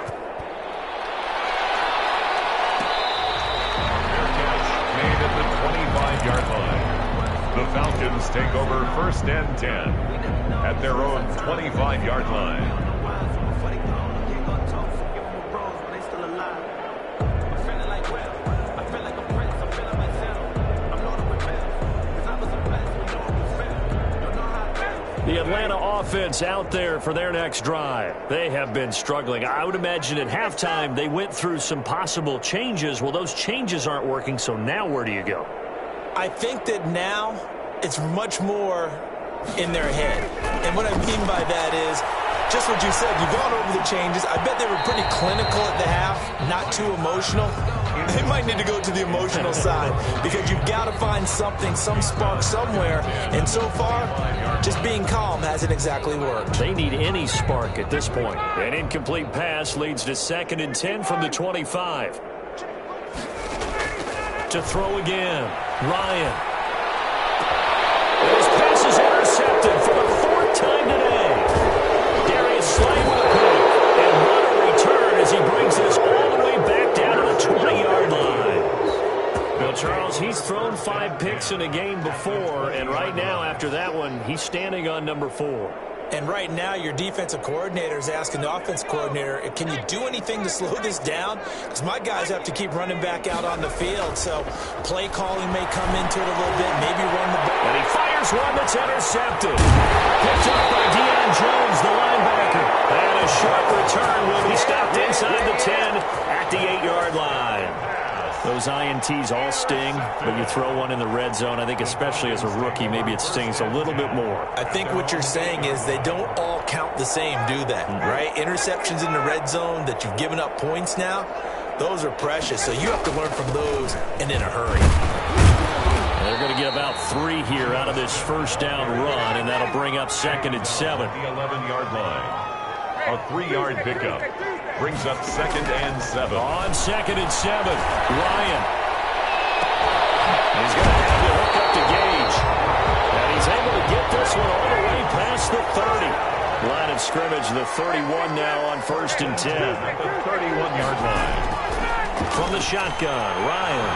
Made at the 25-yard line. The Falcons take over 1st and 10 at their own 25-yard line. The Atlanta offense out there for their next drive. They have been struggling. I would imagine at halftime they went through some possible changes. Well, those changes aren't working, so now where do you go? I think that now it's much more in their head. And what I mean by that is just what you said. You've gone over the changes. I bet they were pretty clinical at the half, not too emotional. They might need to go to the emotional side because you've got to find something, some spark somewhere. And so far, just being calm hasn't exactly worked. They need any spark at this point. An incomplete pass leads to 2nd and 10 from the 25. To throw again, Ryan. His pass is intercepted for the 4th time today. Darius Slay with a pick. And what a return as he brings this all the way back down to the 20-yard line. Bill Charles, he's thrown 5 picks in a game before, and right now after that one, he's standing on number 4. And right now, your defensive coordinator is asking the offense coordinator, can you do anything to slow this down? Because my guys have to keep running back out on the field. So play calling may come into it a little bit, maybe run the ball. And he fires one that's intercepted. Picked up by Deion Jones, the linebacker. And a short return will be stopped inside the 10 at the 8-yard line. Those INTs all sting, but you throw one in the red zone, I think especially as a rookie, maybe it stings a little bit more. I think what you're saying is they don't all count the same, do they? Right? Interceptions in the red zone that you've given up points now, those are precious. So you have to learn from those and in a hurry. They're going to get about 3 here out of this first down run, and that'll bring up 2nd and 7. The 11-yard line. A 3-yard pickup. Brings up 2nd and 7. On 2nd and 7, Ryan. He's going to have to hook up to Gage. And he's able to get this one all the way past the 30. Line of scrimmage, the 31 now on 1st and 10. At the 31-yard line. From the shotgun, Ryan.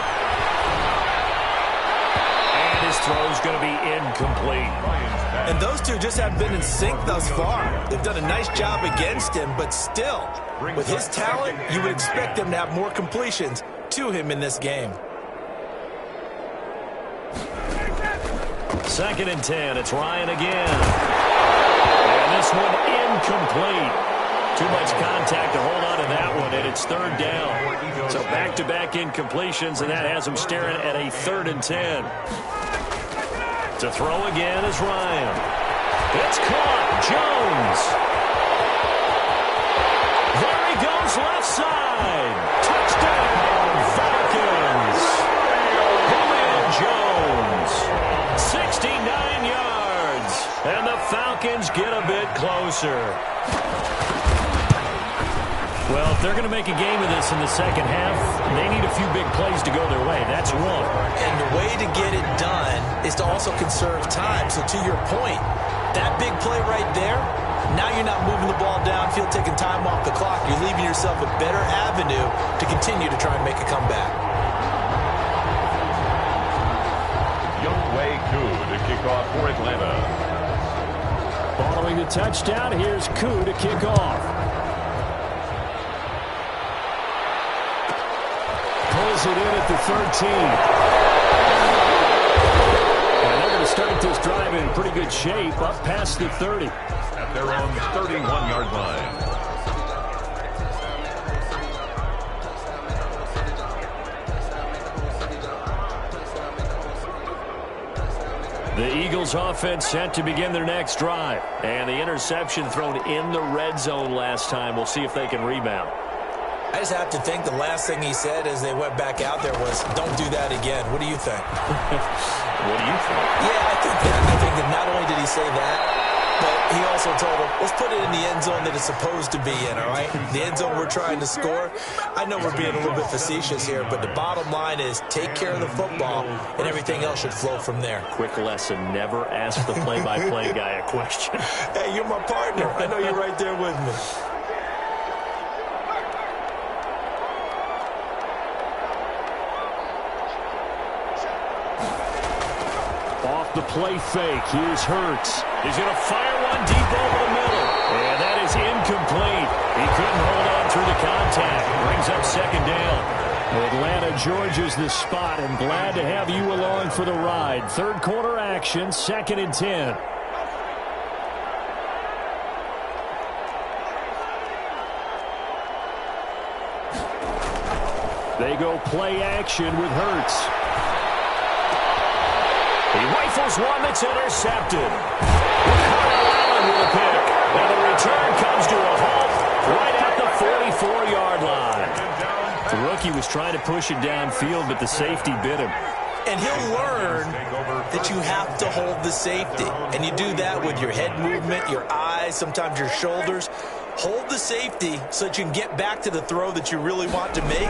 And his throw's going to be incomplete. And those two just haven't been in sync thus far. They've done a nice job against him, but still, with his talent, you would expect them to have more completions to him in this game. 2nd and 10, it's Ryan again. And this one incomplete. Too much contact to hold on to that one, and it's 3rd down. So back-to-back incompletions, and that has him staring at a 3rd and 10. To throw again is Ryan. It's caught. Jones. There he goes left side. Touchdown, Falcons. Julio Jones. 69 yards. And the Falcons get a bit closer. Well, if they're going to make a game of this in the second half, they need a few big plays to go their way. That's one. And the way to get it done is to also conserve time. So to your point, that big play right there, now you're not moving the ball downfield, taking time off the clock. You're leaving yourself a better avenue to continue to try and make a comeback. Younghoe Koo to kick off for Atlanta. Following the touchdown, here's Koo to kick off. Pulls it in at the 13. And they're going to start this drive in pretty good shape, up past the 30. At their own 31-yard line. The Eagles offense set to begin their next drive. And the interception thrown in the red zone last time. We'll see if they can rebound. I just have to think the last thing he said as they went back out there was, don't do that again. What do you think? What do you think? Yeah, I think that not only did he say that, but he also told him, let's put it in the end zone that it's supposed to be in, all right? The end zone we're trying to score. I know we're being a little bit facetious here, but the bottom line is take care of the football, and everything else should flow from there. Quick lesson, never ask the play-by-play guy a question. Hey, you're my partner. I know you're right there with me. Off the play fake, here's Hurts. He's going to fire one deep over the middle. And that is incomplete. He couldn't hold on through the contact. Brings up second down. Atlanta, Georgia's the spot, and glad to have you along for the ride. Third quarter action, 2nd and 10. They go play action with Hurts. He rifles one that's intercepted. Allen with a pick. And the return comes to a halt right at the 44-yard line. The rookie was trying to push it downfield, but the safety bit him. And he'll learn that you have to hold the safety. And you do that with your head movement, your eyes, sometimes your shoulders. Hold the safety so that you can get back to the throw that you really want to make.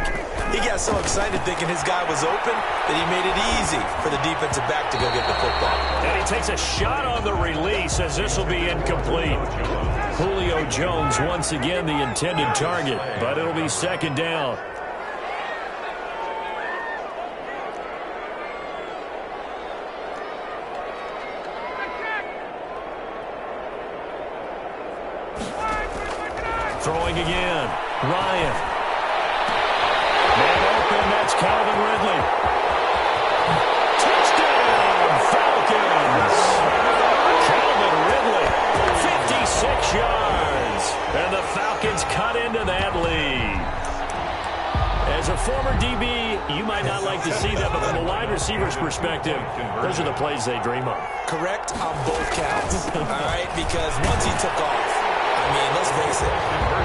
He got so excited thinking his guy was open that he made it easy for the defensive back to go get the football. And he takes a shot on the release as this will be incomplete. Julio Jones once again the intended target, but it'll be second down. Throwing again. Ryan. Man open, that's Calvin Ridley. Touchdown, Falcons. Calvin Ridley, 56 yards. And the Falcons cut into that lead. As a former DB, you might not like to see that, but from a wide receiver's perspective, those are the plays they dream of. Correct on both counts, all right? Because once he took off, I mean, let's face it,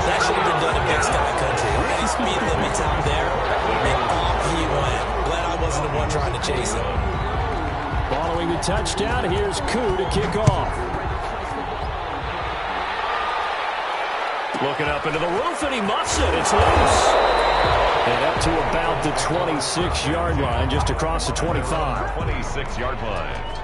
that should have been done in Big Sky Country. Any speed limits out there, and off he went. Glad I wasn't the one trying to chase him. Following the touchdown, here's Koo to kick off. Looking up into the roof, and he muffs it. It's loose. And up to about the 26-yard line, just across the 25. 26-yard line.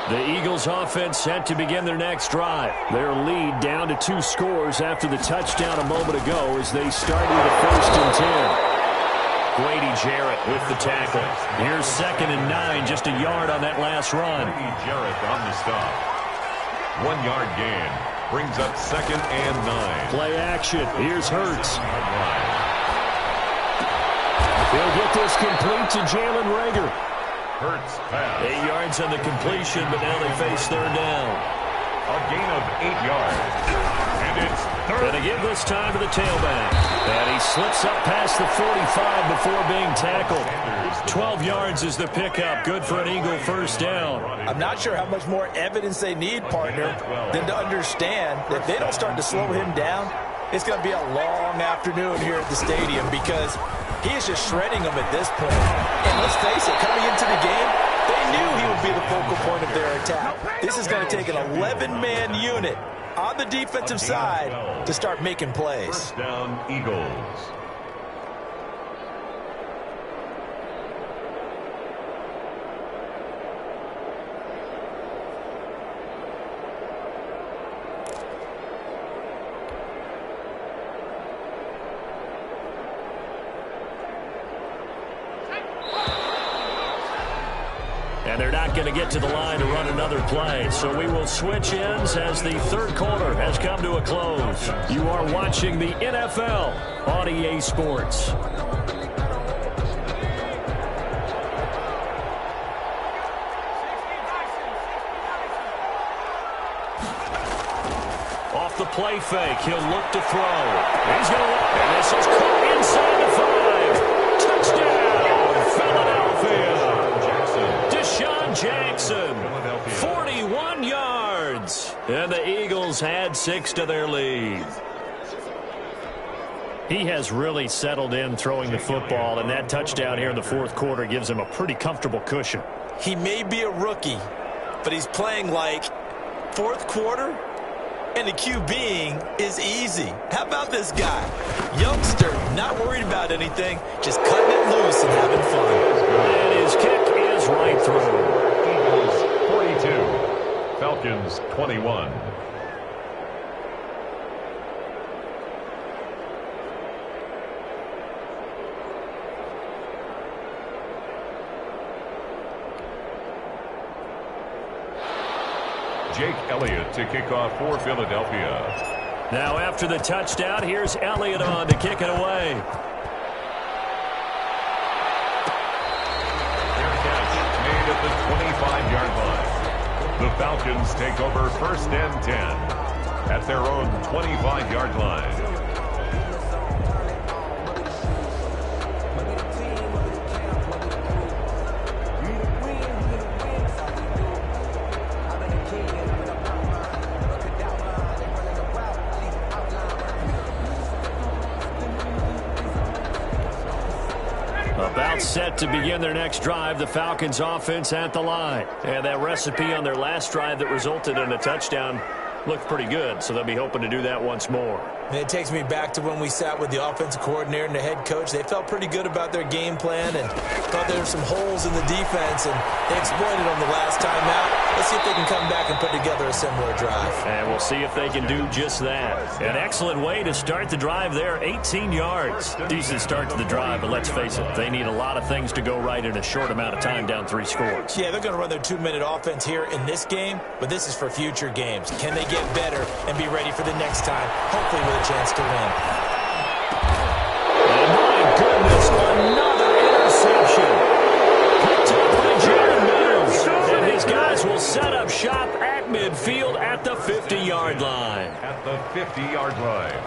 The Eagles offense set to begin their next drive. Their lead down to 2 scores after the touchdown a moment ago as they started with a 1st and 10. Grady Jarrett with the tackle. Here's 2nd and 9, just a yard on that last run. Grady Jarrett on the stop. 1-yard gain. Brings up 2nd and 9. Play action. Here's Hurts. He'll get this complete to Jalen Reagor. Hurts pass. 8 yards on the completion, but now they face 3rd down. A gain of 8 yards. And it's 3rd. And again this time to the tailback. And he slips up past the 45 before being tackled. 12 yards is the pickup. Good for an Eagle 1st down. I'm not sure how much more evidence they need, partner, than to understand that if they don't start to slow him down, it's going to be a long afternoon here at the stadium because he is just shredding them at this point. And let's face it, coming into the game, they knew he would be the focal point of their attack. This is going to take an 11-man unit on the defensive side to start making plays. 1st down, Eagles. they're not going to get to the line to run another play. So we will switch ends as the third quarter has come to a close. You are watching the NFL on EA Sports. Off the play fake, he'll look to throw. He's going to look, and this is caught inside the 5. Touchdown, Philadelphia. Deshaun Jackson, 41 yards. And the Eagles add 6 to their lead. He has really settled in throwing the football, and that touchdown here in the fourth quarter gives him a pretty comfortable cushion. He may be a rookie, but he's playing like fourth quarter, and the QBing is easy. How about this guy? Youngster, not worried about anything, just cutting it loose and having fun. And his kick is right through. Eagles 42, Falcons 21. Jake Elliott to kick off for Philadelphia. Now after the touchdown, here's Elliott on to kick it away. Fair catch made at the 25-yard line. The Falcons take over first and 10 at their own 25-yard line. About set to begin their next drive, the Falcons offense at the line. And that recipe on their last drive that resulted in a touchdown looked pretty good, so they'll be hoping to do that once more. And it takes me back to when we sat with the offensive coordinator and the head coach. They felt pretty good about their game plan and thought there were some holes in the defense, and they exploited them the last time out. Let's see if they can come back and put together a similar drive. And we'll see if they can do just that. An excellent way to start the drive there, 18 yards. Decent start to the drive, but let's face it, they need a lot of things to go right in a short amount of time down 3 scores. Yeah, they're going to run their 2-minute offense here in this game, but this is for future games. Can they get better and be ready for the next time, hopefully with a chance to win? And my goodness, another interception. Picked up by Jared Mills. And his guys will set up shop at midfield at the 50-yard line. At the 50-yard line.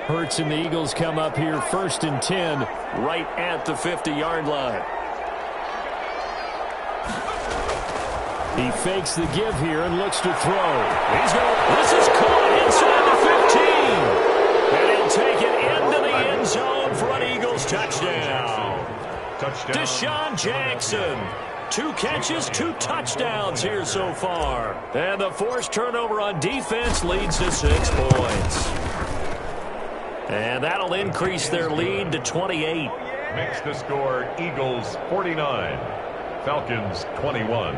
Hurts and the Eagles come up here first and 10 right at the 50-yard line. He fakes the give here and looks to throw. This is caught inside the 15. And he'll take it into the end zone for an Eagles touchdown. Deshaun Jackson. 2 catches, 2 touchdowns here so far. And the forced turnover on defense leads to 6 points. And that'll increase their lead to 28. Makes the score Eagles 49, Falcons 21.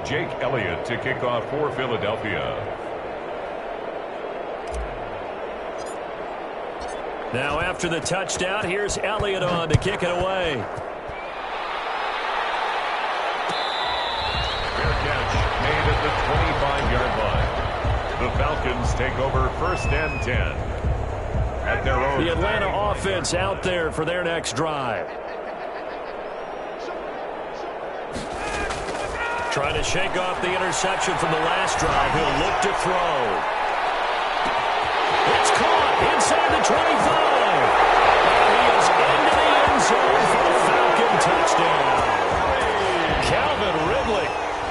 Jake Elliott to kick off for Philadelphia. Now after the touchdown, here's Elliott on to kick it away. Fair catch made at the 25-yard line. The Falcons take over first and 10 at their own. The Atlanta offense out there for their next drive. Trying to shake off the interception from the last drive. He'll look to throw. It's caught inside the 25. And he is into the end zone for a Falcon touchdown. Calvin Ridley.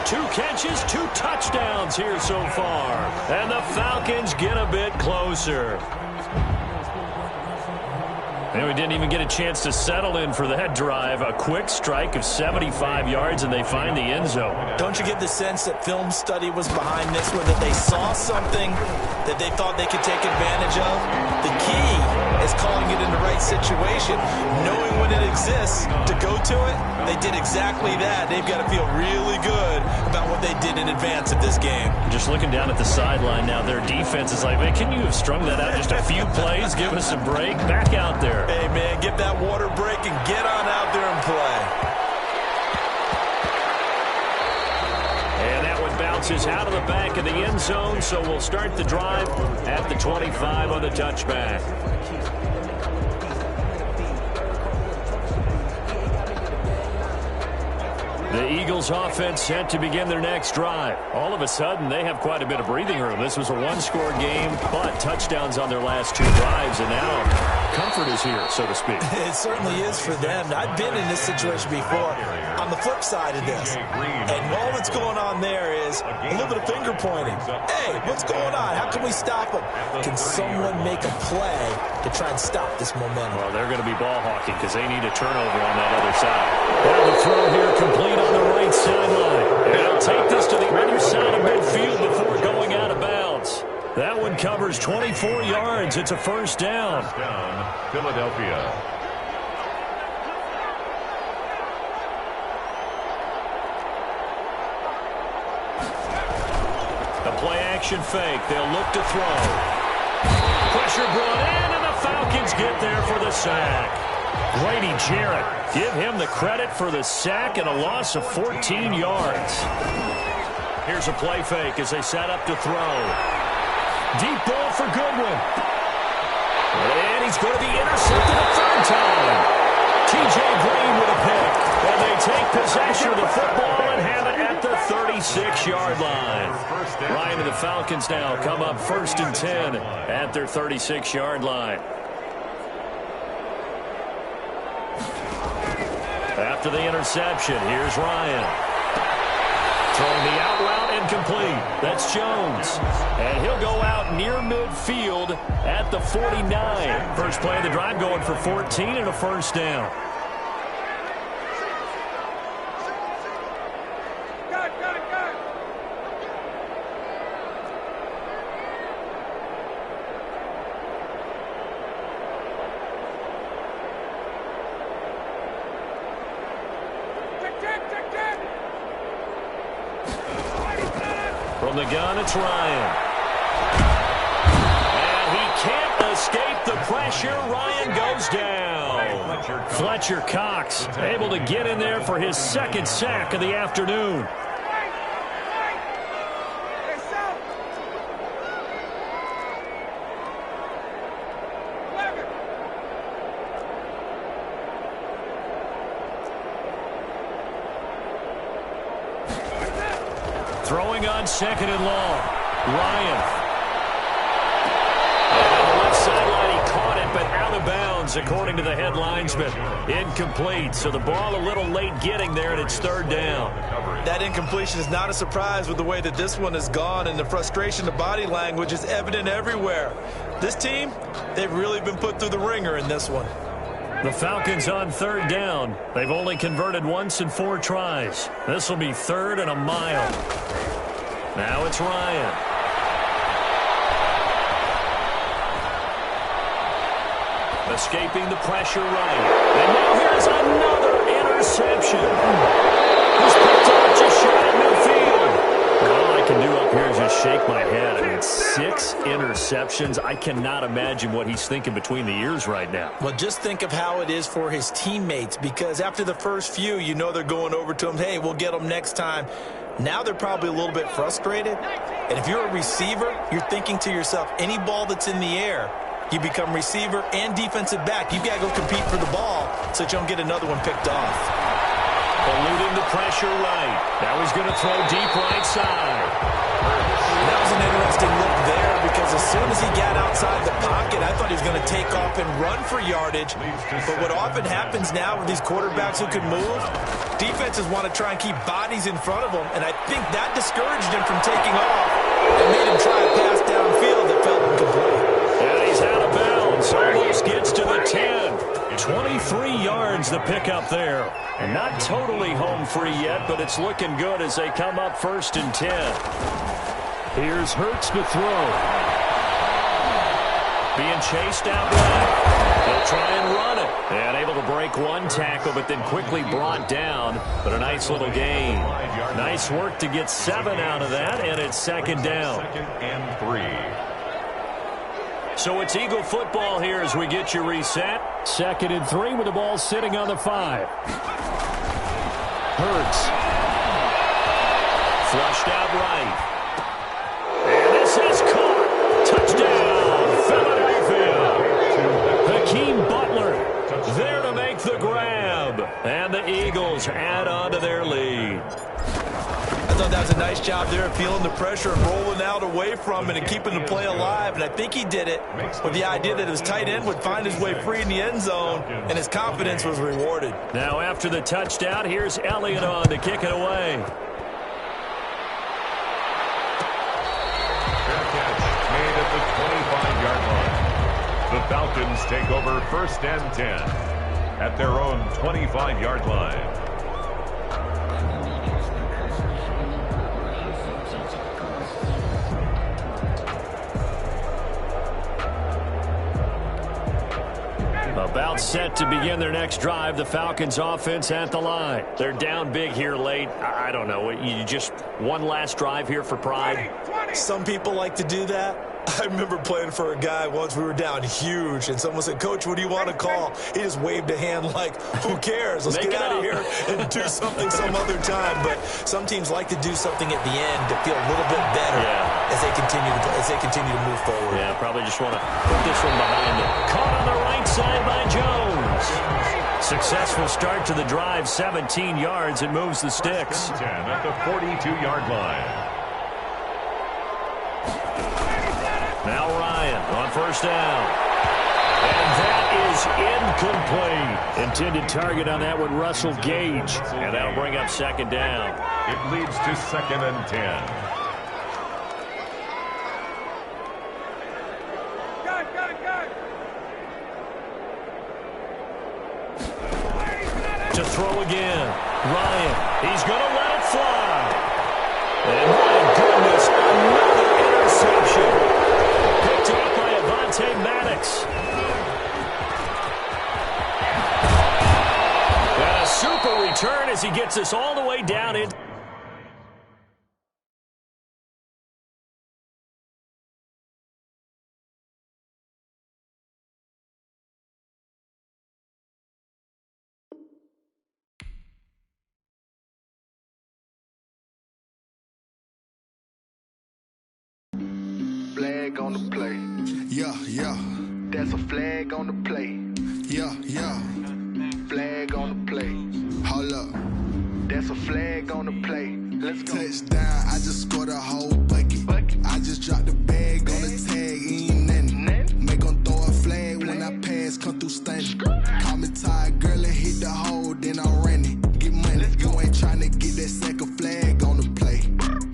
2 catches, 2 touchdowns here so far. And the Falcons get a bit closer. And we didn't even get a chance to settle in for that drive. A quick strike of 75 yards, and they find the end zone. Don't you get the sense that film study was behind this one, that they saw something that they thought they could take advantage of? The key is calling it in the right situation. Knowing when it exists to go to it, they did exactly that. They've got to feel really good about what they did in advance of this game. Just looking down at the sideline now, their defense is like, man, can you have strung that out just a few plays? Give us a break. Back out there. Hey, man, get that water break and get on out there and play. And that one bounces out of the back of the end zone, so we'll start the drive at the 25 on the touchback. The Eagles offense set to begin their next drive. All of a sudden, they have quite a bit of breathing room. This was a one-score game, but touchdowns on their last two drives, and now comfort is here, so to speak. It certainly is for them. I've been in this situation before on the flip side of this. And all that's going on there is a little bit of finger pointing. Hey, what's going on? How can we stop them? Can someone make a play to try and stop this momentum? Well, they're going to be ball hawking because they need a turnover on that other side. Now the throw here complete on the right sideline. And they'll take this to the other side of midfield before going out of bounds. That one covers 24 yards. It's a first down. Philadelphia. The play-action fake. They'll look to throw. Pressure brought in, and the Falcons get there for the sack. Grady Jarrett, give him the credit for the sack and a loss of 14 yards. Here's a play fake as they set up to throw. Deep ball for Goodwin. And he's going to be intercepted a third time. T.J. Green with a pick. And they take possession of the football and have it at the 36-yard line. Ryan and the Falcons now come up 1st and 10 at their 36-yard line. After the interception, here's Ryan. Throwing the out route incomplete. That's Jones. And he'll go out near midfield at the 49. First play of the drive going for 14 and a first down. From the gun, it's Ryan. And he can't escape the pressure. Ryan goes down. Fletcher Cox able to get in there for his second sack of the afternoon. Throwing on 2nd and long. Ryan. And on the left sideline, he caught it, but out of bounds, according to the head linesman. Incomplete, so the ball a little late getting there, and it's 3rd down. That incompletion is not a surprise with the way that this one has gone, and the frustration, the body language is evident everywhere. This team, they've really been put through the ringer in this one. The Falcons on 3rd down. They've only converted once in 4 tries. This will be 3rd and a mile. Now it's Ryan. Escaping the pressure right. And now here's another interception. He's picked up just shy of midfield. All I can do up here is just shake my head. I mean, 6 interceptions. I cannot imagine what he's thinking between the ears right now. Well, just think of how it is for his teammates, because after the first few, you know they're going over to him, hey, we'll get them next time. Now they're probably a little bit frustrated. And if you're a receiver, you're thinking to yourself, any ball that's in the air, you become receiver and defensive back. You've got to go compete for the ball so that you don't get another one picked off. Eluding the pressure right. Now he's going to throw deep right side. That was an interesting look there, because as soon as he got outside the pocket, I thought he was going to take off and run for yardage. But what often happens now with these quarterbacks who can move, defenses want to try and keep bodies in front of them, and I think that discouraged him from taking off and made him try a pass downfield that felt incomplete. And he's out of bounds. Almost gets to the 10. 23 yards the pickup there. And not totally home free yet, but it's looking good as they come up 1st and 10. Here's Hurts to throw. Being chased out right. They'll try and run it. And able to break one tackle, but then quickly brought down. But a nice little gain. Nice work to get 7 out of that, and it's second down. 2nd and 3. So it's Eagle football here as we get you reset. 2nd and 3 with the ball sitting on the 5. Hurts. Flushed out right. And this is caught. Touchdown, Philadelphia. Hakeem Butler there to make the grab. And the Eagles add on to their lead. I thought that was a nice job there of feeling the pressure and rolling out away from it and keeping the play alive. And I think he did it with the idea that his tight end would find his way free in the end zone, and his confidence was rewarded. Now after the touchdown, here's Elliott on to kick it away. Fair catch made at the 25-yard line. The Falcons take over 1st and 10 at their own 25-yard line. About set to begin their next drive. The Falcons offense at the line. They're down big here late. I don't know. You just one last drive here for pride. Some people like to do that. I remember playing for a guy once. We were down huge, and someone said, "Coach, what do you want to call?" He just waved a hand like, "Who cares? Let's get out of here and do something some other time." But some teams like to do something at the end to feel a little bit better as they continue to move forward. Yeah, probably just want to put this one behind them. Caught on the right side by Jones. Successful start to the drive, 17 yards, and moves the sticks. 10 at the 42-yard line. Now Ryan on 1st down. And that is incomplete. Intended target on that one, Russell Gage. And that'll bring up 2nd down. It leads to 2nd and 10. To throw again. Ryan, he's going to let it fly. And my goodness, another interception. Picked up by Avonte Maddox. And a super return as he gets us all the way down in. Flag on the play. Yeah, yeah. That's a flag on the play. Yeah, yeah. Flag on the play. Hold up. That's a flag on the play. Let's go. Touchdown, I just scored a whole bucket. I just dropped the bag on the tag, ain't nothing. Make them throw a flag when I pass, come through stunning. Call me tired, girl, and hit the hole, then I'm running. Get money, you ain't trying to get that second flag on the play.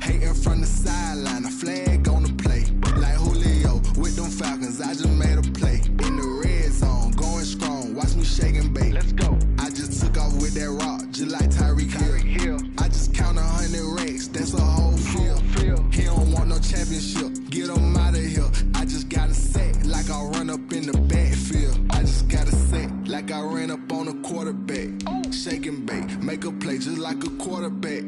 Hating from the sideline, a flag on the play. Like Julio with them Falcons, I just made a play. In the red zone, going strong, watch me shake and bake. Let's go. I just took off with that rock, just like Tyreek Hill. I just count 100 racks, that's a whole field. He don't want no championship, get him out of here. I just got a set, like I run up in the backfield. I just got a set, like I ran up on a quarterback. Shake and bake, make a play just like a quarterback.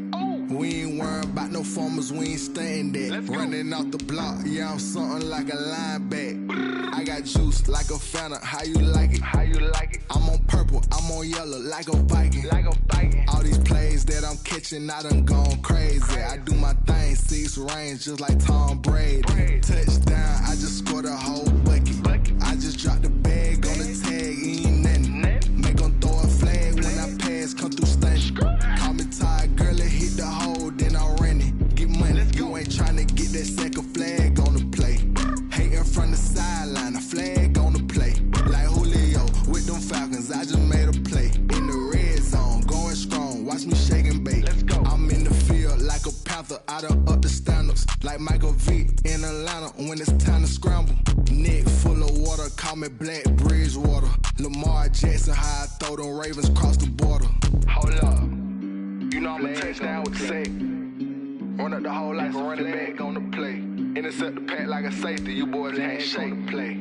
We ain't worrying about no formers, we ain't staying there. Running off the block, yeah, I'm something like a linebacker. I got juice like a Fanta, how you like it? How you like it? I'm on purple, I'm on yellow, like a Viking. Like a Viking. All these plays that I'm catching, I done gone crazy. I do my thing, 6 range, just like Tom Brady. Touchdown, I just scored a whole bucket. I just dropped the bag on the tag, ain't nothing. Make them throw a flag when I pass, come through stunning. Call me tired, girl, and hit the hole, then I'm running. Get money, you ain't trying to get that second flag on the play. Hating from the sideline, a flag on the play. Like Julio with them Falcons, I just made a play. In the red zone, going strong, watch me shake and bake. Let's go. I'm in the field like a panther, I done up the standards. Like Michael Vick in Atlanta when it's time to scramble. Neck full of water, call me Black Bridgewater. Lamar Jackson, how I throw them Ravens cross the border. Hold up. You know I'm a touchdown with the sack. Run up the hole like a running back on the play. Intercept the pack like a safety. You boys ain't shake the play.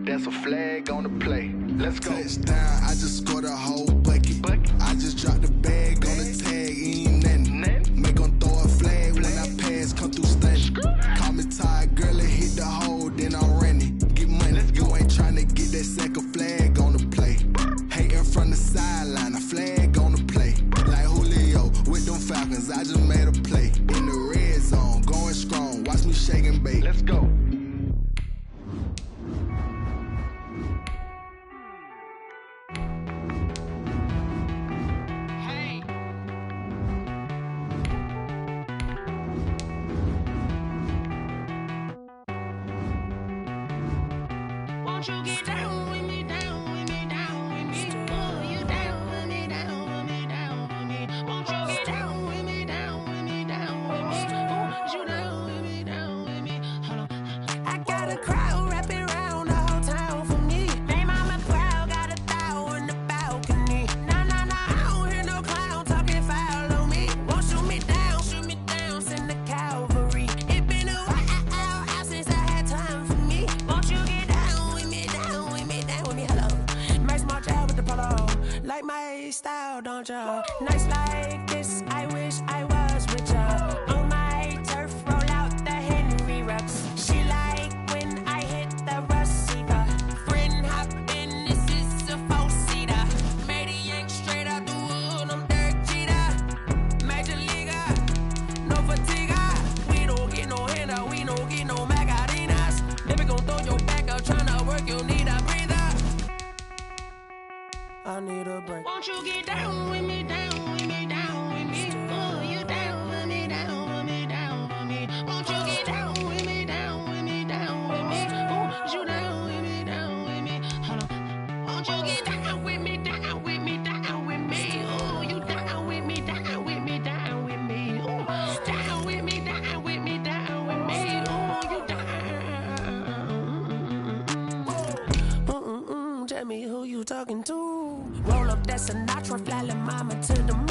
That's a flag on the play. Let's go. Touchdown, I just scored a whole bucket. I just dropped the bag on the tag, ain't nothing. Make 'em throw a flag when I pass, come through stunning. Call me tired, girl, it hit the hole, then I'm running. Get money, you ain't tryna get that second flag on the play. Hating from the sideline, a flag on the play. Like Julio with them Falcons, I just made a play. In the red zone, going strong, watch me shake and bake. Let's go. Won't you get down with me, down with me, down with me? Oh, you down with me, down with me, down with me. Won't you get down with me, down with me, down with me? Oh, you down with me, down with me? Hold on. I got a crowd wrapping around the whole town for me. They mama crowd got 1,000 in the balcony. Nah, nah, nah, I don't hear no clown talking foul on me. Won't shoot me down, send the cavalry. It been a while since I had time for me. Won't you get down with me, down with me, down with me? Hello. Max March out with the polo. Like my style, don't ya? Nights like this, I wish I was with ya. On my turf, roll out the Henry Rux. She like when I hit the receiver. Friend hop in, this is a 4-seater. Made a yank straight out the wood, I'm Derek Jeter. Major leaguer, no fatigue. We don't get no handout, we don't get no Macarinas. Never gon' throw your back up, tryna work, you need a breather. I need a break. Won't you get down with me, down with me, down with me? Oh, you down with me, down with me, down with me? Won't you get down with me, down with me, down with me? Oh, you down with me, down with me? Hold on. Won't you get down with me, down with me, down with me? Oh, you down with me, down with me, down with me? Oh, down with me, down with me, down with me? Oh, you down. Tell me who you talking to. Roll up that Sinatra, fly la mama to the moon.